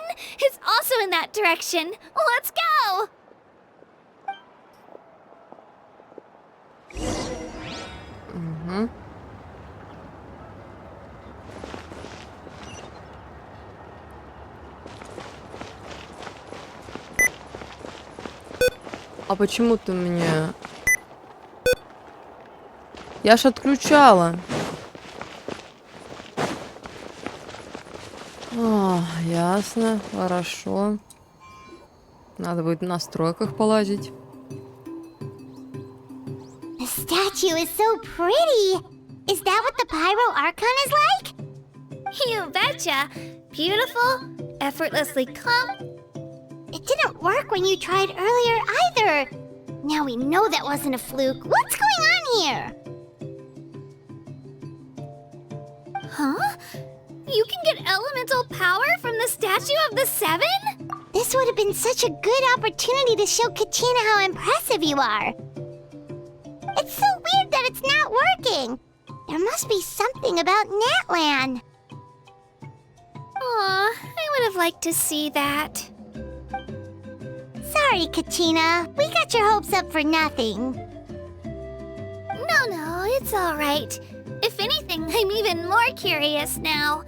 is also in that direction. Let's go! А почему ты мне... Я ж отключала. Ясно, хорошо. Надо будет в настройках полазить. The statue is so pretty. Is that what the Pyro Archon is like? You betcha. Beautiful, effortlessly calm. It didn't work when you tried earlier either. Now we know that wasn't a fluke. What's going on here? Huh? You can get elemental power from the Statue of the Seven? This would have been such a good opportunity to show Katina how impressive you are. It's so weird that it's not working. There must be something about Natlan. Aw, I would have liked to see that. Sorry, Katina. We got your hopes up for nothing. No, it's alright. If anything, I'm even more curious now.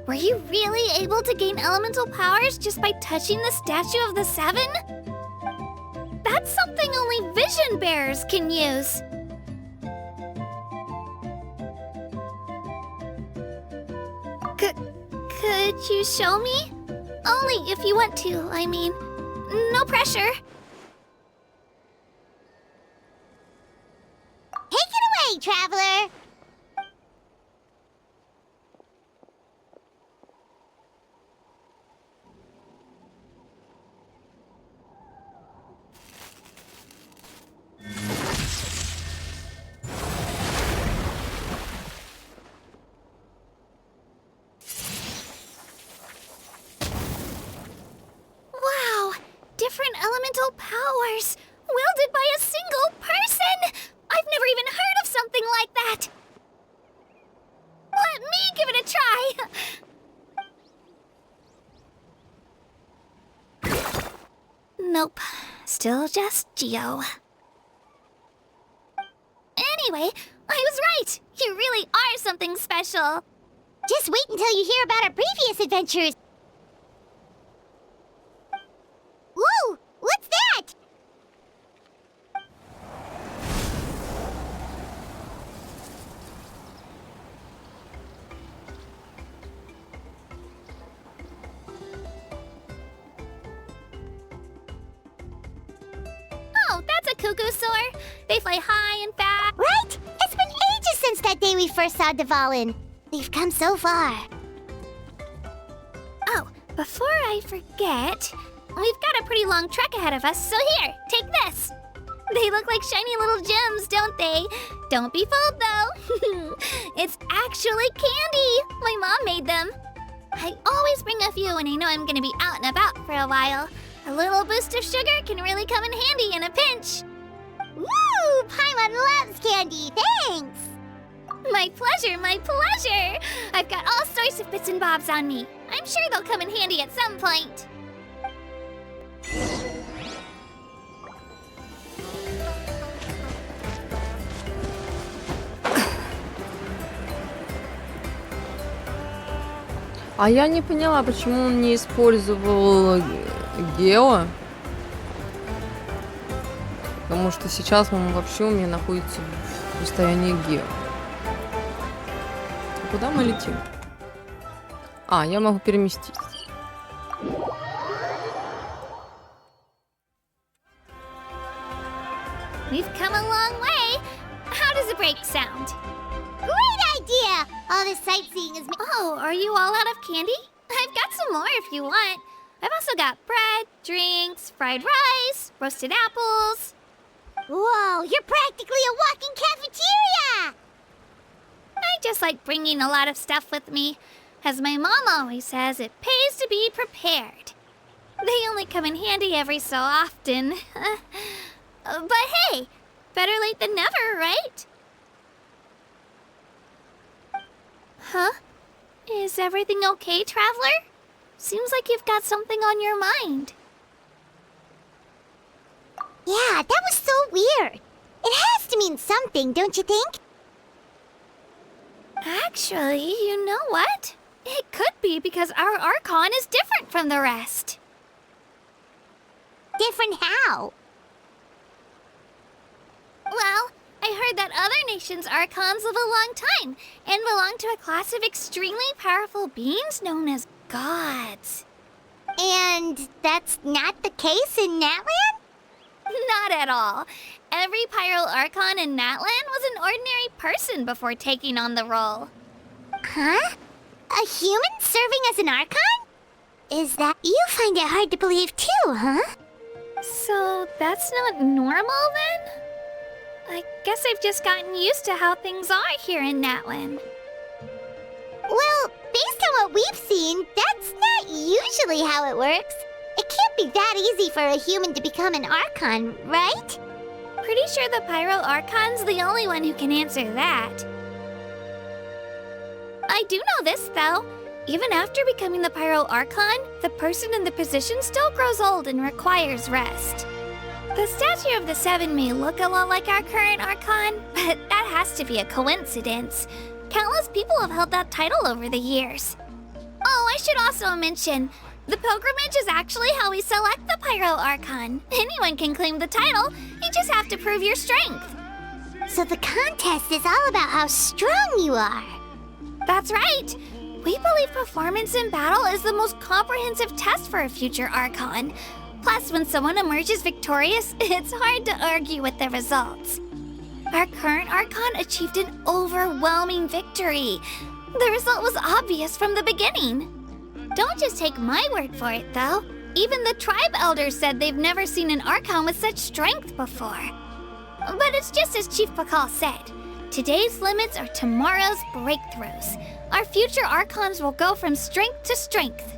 Were you really able to gain elemental powers just by touching the Statue of the Seven? That's something only vision bearers can use. Could you show me? Only if you want to, I mean. No pressure. Take it away, Traveler. Wow! Different elemental powers! Wielded by a single person! I've never even heard of something like that! Let me give it a try! Nope. Still just Geo. Anyway, I was right! You really are something special! Just wait until you hear about our previous adventures. Whoa! What's that? Oh, that's a cuckoo soar. They fly high and fast. Right? It's been ages since that day we first saw Dvalin. We've come so far. Oh, before I forget, we've got a pretty long trek ahead of us, so here, take this. They look like shiny little gems, don't they? Don't be fooled, though. It's actually candy. My mom made them. I always bring a few when I know I'm gonna be out and about for a while. A little boost of sugar can really come in handy in a pinch. Woo! Paimon loves candy. Thanks. My pleasure, my pleasure. I've got all sorts of bits and bobs on me. I'm sure they'll come in handy at some point. А я не поняла, почему он не использовал гео. Потому что сейчас он вообще у меня находится в состоянии гео. Куда мы летим? А, я могу переместить. We've come a long way. How does a break sound? Great idea! All this sightseeing is... Oh, are you all out of candy? I've got some more if you want. I've also got bread, drinks, fried rice, roasted apples. Whoa, you're practically a walking cafeteria! I just like bringing a lot of stuff with me. As my mom always says, it pays to be prepared. They only come in handy every so often. But hey, better late than never, right? Huh? Is everything okay, Traveler? Seems like you've got something on your mind. Yeah, that was so weird. It has to mean something, don't you think? Actually, you know what? It could be because our Archon is different from the rest. Different how? Well, I heard that other nations' Archons live a long time and belong to a class of extremely powerful beings known as gods. And that's not the case in Natlin? Not at all. Every Pyro Archon in Natlin was an ordinary person before taking on the role. Huh? A human serving as an Archon? Is that... You find it hard to believe too, huh? So that's not normal then? I guess I've just gotten used to how things are here in Natlin. Well, based on what we've seen, that's not usually how it works. It can't be that easy for a human to become an Archon, right? Pretty sure the Pyro Archon's the only one who can answer that. I do know this, though. Even after becoming the Pyro Archon, the person in the position still grows old and requires rest. The statue of the Seven may look a lot like our current Archon, but that has to be a coincidence. Countless people have held that title over the years. Oh, I should also mention, the pilgrimage is actually how we select the Pyro Archon. Anyone can claim the title, you just have to prove your strength. So the contest is all about how strong you are. That's right. We believe performance in battle is the most comprehensive test for a future Archon. Plus, when someone emerges victorious, it's hard to argue with the results. Our current Archon achieved an overwhelming victory. The result was obvious from the beginning. Don't just take my word for it, though. Even the tribe elders said they've never seen an Archon with such strength before. But it's just as Chief Pakal said. Today's limits are tomorrow's breakthroughs. Our future Archons will go from strength to strength.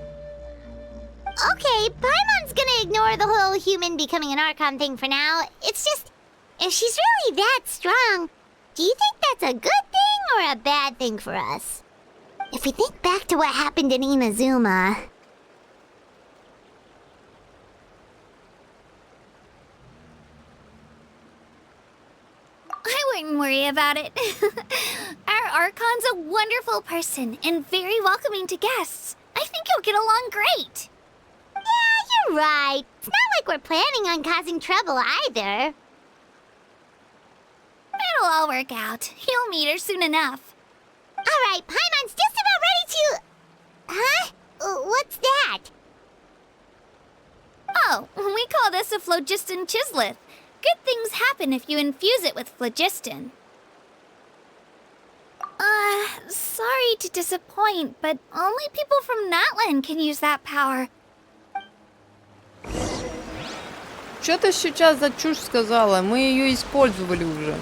Okay, Paimon's gonna ignore the whole human becoming an Archon thing for now. It's just, if she's really that strong, do you think that's a good thing or a bad thing for us? If we think back to what happened in Inazuma... I wouldn't worry about it. Our Archon's a wonderful person and very welcoming to guests. I think you'll get along great. Yeah, you're right. It's not like we're planning on causing trouble either. It'll all work out. You'll meet her soon enough. Alright, Paimon's just about ready to... Huh? What's that? Oh, we call this a phlogiston chisleth. Good things happen if you infuse it with phlogiston. Sorry to disappoint, but only people from Natlin can use that power. Что ты сейчас за чушь сказала? Мы ее использовали уже.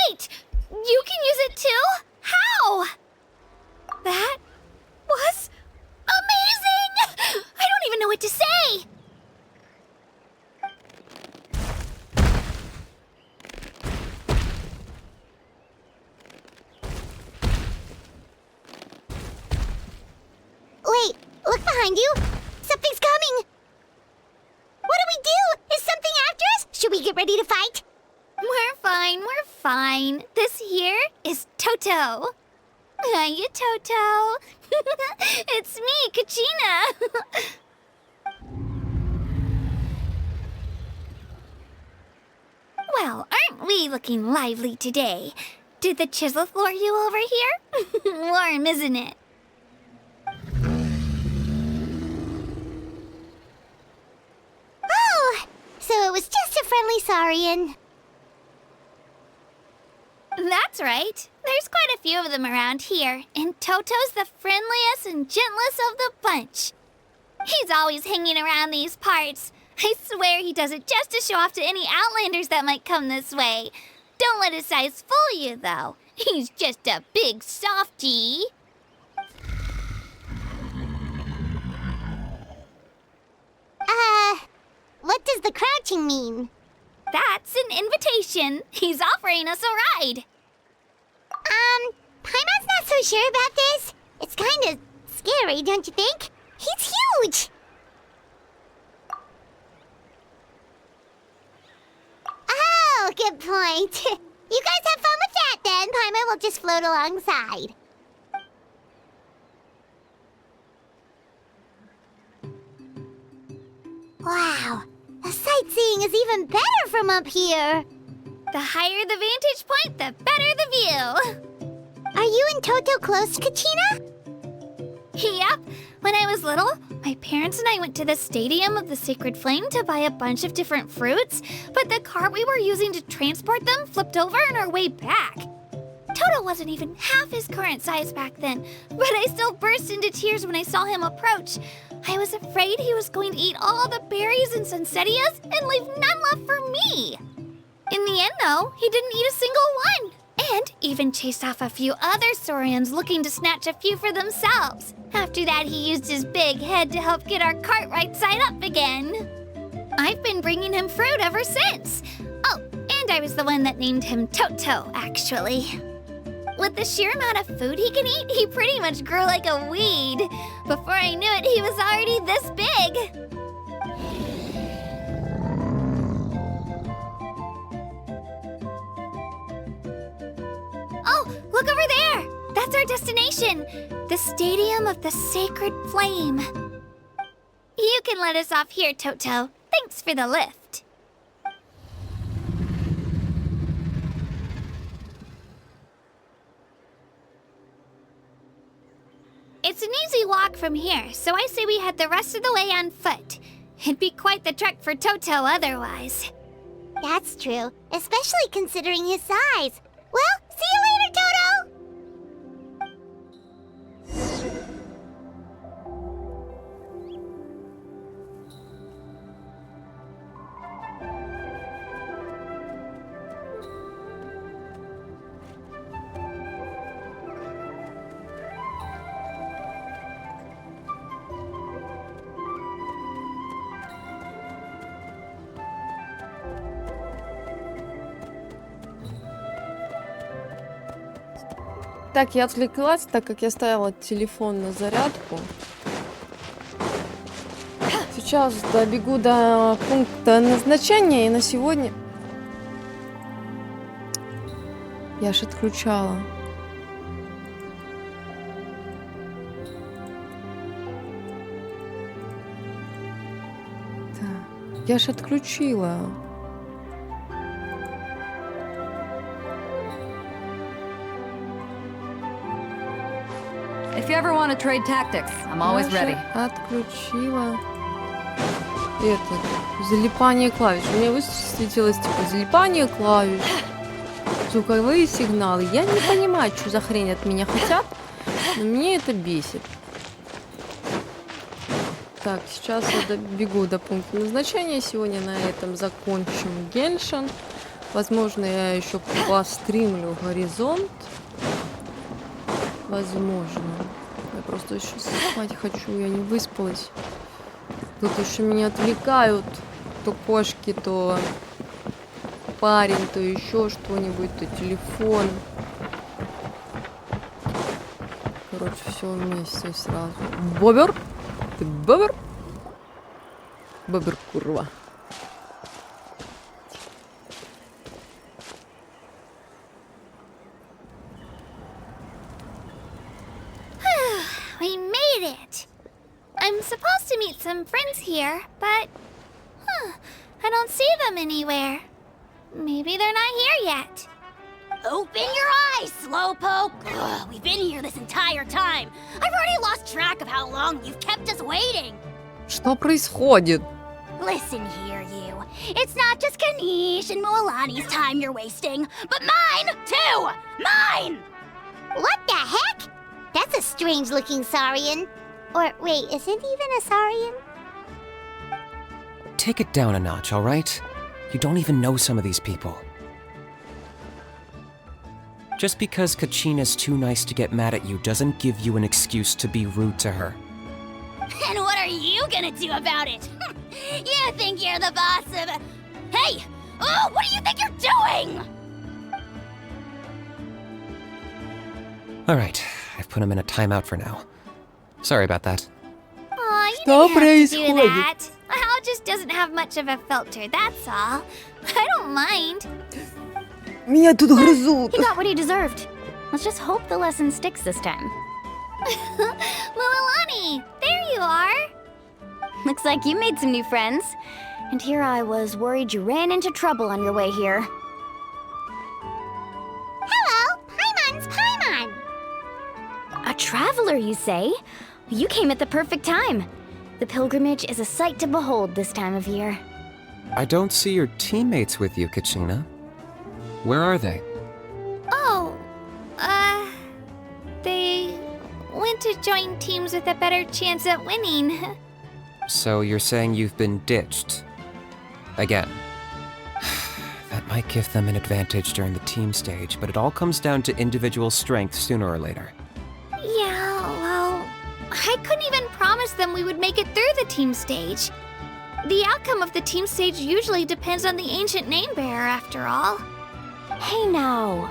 Wait! You can use it too? How? That was amazing! I don't even know what to say! Wait, look behind you. Something's coming. What do we do? Is something after us? Should we get ready to fight? We're fine. This here is Toto. Hiya, Toto. It's me, Kachina. Well, aren't we looking lively today? Did the chisleth lure you over here? Warm, isn't it? Oh, so it was just a friendly saurian. That's right. There's quite a few of them around here, and Toto's the friendliest and gentlest of the bunch. He's always hanging around these parts. I swear he does it just to show off to any outlanders that might come this way. Don't let his size fool you, though. He's just a big softie. What does the crouching mean? That's an invitation. He's offering us a ride. Paimon's not so sure about this. It's kind of scary, don't you think? He's huge! Oh, good point. You guys have fun with that then. Paimon will just float alongside. Wow, the sightseeing is even better from up here. The higher the vantage point, the better the view. Are you and Toto close, Kachina? Yep. When I was little, my parents and I went to the Stadium of the Sacred Flame to buy a bunch of different fruits, but the cart we were using to transport them flipped over on our way back. Toto wasn't even half his current size back then, but I still burst into tears when I saw him approach. I was afraid he was going to eat all the berries and sunsettias and leave none left for me. In the end, though, he didn't eat a single one, and even chased off a few other saurians looking to snatch a few for themselves. After that, he used his big head to help get our cart right side up again. I've been bringing him fruit ever since. Oh, and I was the one that named him Toto, actually. With the sheer amount of food he can eat, he pretty much grew like a weed. Before I knew it, he was already this big. Oh, look over there! That's our destination, the Stadium of the Sacred Flame. You can let us off here, Toto. Thanks for the lift. It's an easy walk from here, so I say we head the rest of the way on foot. It'd be quite the trek for Toto otherwise. That's true, especially considering his size. Well, see you later, Toto! Так, я отвлеклась, так как я ставила телефон на зарядку. Сейчас добегу до пункта назначения, и на сегодня... Я ж отключала. Так, я ж отключила. If you ever want to trade tactics, I'm always Я ready. же отключила это залипание клавиш. У меня высветилось типа залипание клавиш, звуковые сигналы. Я не понимаю, что за хрень от меня хотят, но мне это бесит. Так, сейчас я добегу до пункта назначения. Сегодня на этом закончим Genshin. Возможно, я еще постримлю горизонт. Возможно. Я просто еще спать хочу, я не выспалась. Тут еще меня отвлекают. То кошки, то парень, то еще что-нибудь, то телефон. Короче, все вместе сразу. Бобер? Ты бобер? Бобер, курва. We made it! I'm supposed to meet some friends here, but... I don't see them anywhere. Maybe they're not here yet. Open your eyes, Slowpoke! Ugh, we've been here this entire time. I've already lost track of how long you've kept us waiting. Что происходит? Listen here, you. It's not just Kanish and Moalani's time you're wasting, but mine, too! Mine! What the heck? That's a strange-looking Saurian. Or, wait, is it even a Saurian? Take it down a notch, all right? You don't even know some of these people. Just because Kachina's too nice to get mad at you doesn't give you an excuse to be rude to her. And what are you gonna do about it? You think you're the boss of... Hey! Oh, what do you think you're doing? All right, I've put him in a timeout for now. Sorry about that. Aw, you Что didn't have to do происходит? that. Hal just doesn't have much of a filter, that's all. I don't mind. Меня тут грызут. He got what he deserved. Let's just hope the lesson sticks this time. Mualani, there you are. Looks like you made some new friends. And here I was worried you ran into trouble on your way here. Hello, Paimon's Paimon. A traveler, you say? You came at the perfect time. The pilgrimage is a sight to behold this time of year. I don't see your teammates with you, Kachina. Where are they? Oh, they went to join teams with a better chance at winning. So you're saying you've been ditched? Again. That might give them an advantage during the team stage, but it all comes down to individual strength sooner or later. Yeah, well, I couldn't even promise them we would make it through the team stage. The outcome of the team stage usually depends on the ancient name bearer, after all. Hey now.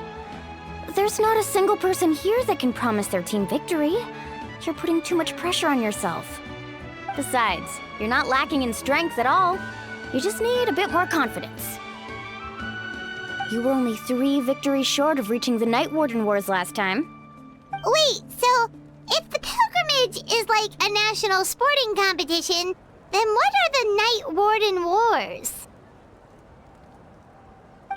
There's not a single person here that can promise their team victory. You're putting too much pressure on yourself. Besides, you're not lacking in strength at all. You just need a bit more confidence. You were only 3 victories short of reaching the Night Warden Wars last time. Wait, so if the pilgrimage is like a national sporting competition, then what are the Night Warden Wars?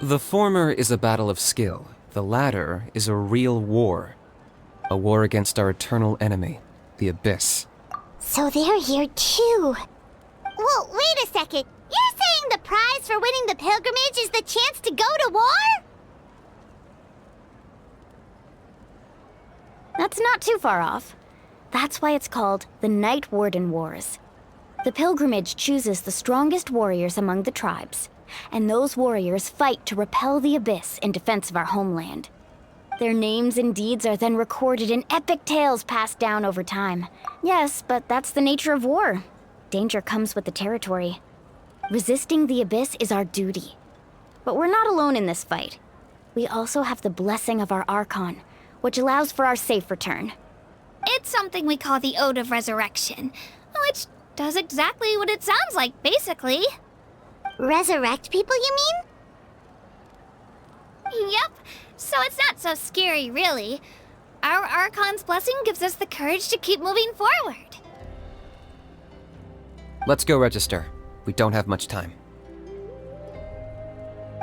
The former is a battle of skill. The latter is a real war. A war against our eternal enemy, the Abyss. So they're here too. Well, wait a second. You're saying the prize for winning the pilgrimage is the chance to go to war? That's not too far off. That's why it's called the Night Warden Wars. The pilgrimage chooses the strongest warriors among the tribes, and those warriors fight to repel the Abyss in defense of our homeland. Their names and deeds are then recorded in epic tales passed down over time. Yes, but that's the nature of war. Danger comes with the territory. Resisting the Abyss is our duty. But we're not alone in this fight. We also have the blessing of our Archon, which allows for our safe return. It's something we call the Ode of Resurrection, which does exactly what it sounds like, basically. Resurrect people, you mean? Yep, so it's not so scary, really. Our Archon's blessing gives us the courage to keep moving forward. Let's go register. We don't have much time.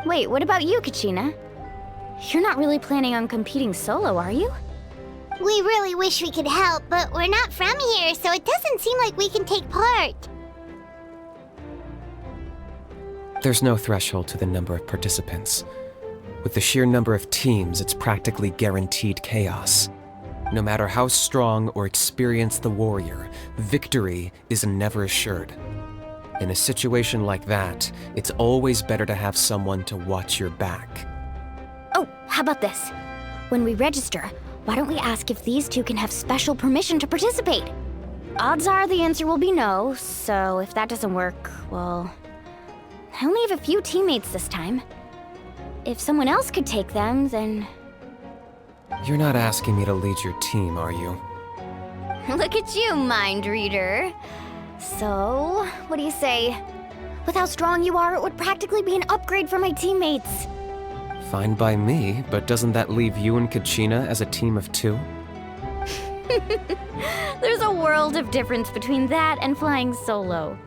Wait, what about you, Kachina? You're not really planning on competing solo, are you? We really wish we could help, but we're not from here, so it doesn't seem like we can take part. There's no threshold to the number of participants. With the sheer number of teams, it's practically guaranteed chaos. No matter how strong or experienced the warrior, victory is never assured. In a situation like that, it's always better to have someone to watch your back. Oh, how about this? When we register, why don't we ask if these two can have special permission to participate? Odds are the answer will be no, so if that doesn't work, well... I only have a few teammates this time. If someone else could take them, then... You're not asking me to lead your team, are you? Look at you, mind reader. So, what do you say? With how strong you are, it would practically be an upgrade for my teammates. Fine by me, but doesn't that leave you and Kachina as a team of two? There's a world of difference between that and flying solo.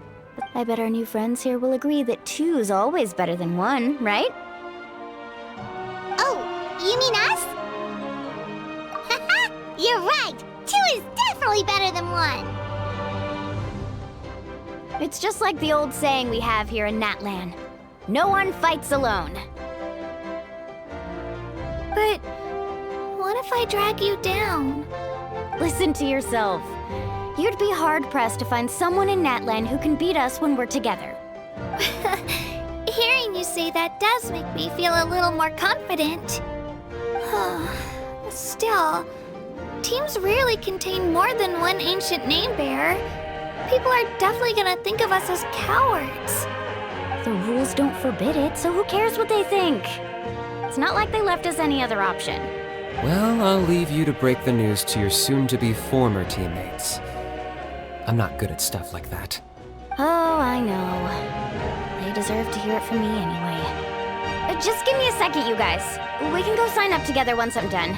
I bet our new friends here will agree that two's always better than one, right? Oh, you mean us? Haha, you're right! 2 is definitely better than 1! It's just like the old saying we have here in Natlan. No one fights alone. But what if I drag you down? Listen to yourself. You'd be hard-pressed to find someone in Natlan who can beat us when we're together. Hearing you say that does make me feel a little more confident. Still, teams rarely contain more than one ancient name bearer. People are definitely gonna think of us as cowards. The rules don't forbid it, so who cares what they think? It's not like they left us any other option. Well, I'll leave you to break the news to your soon-to-be former teammates. I'm not good at stuff like that. Oh, I know. They deserve to hear it from me anyway. Just give me a second, you guys. We can go sign up together once I'm done.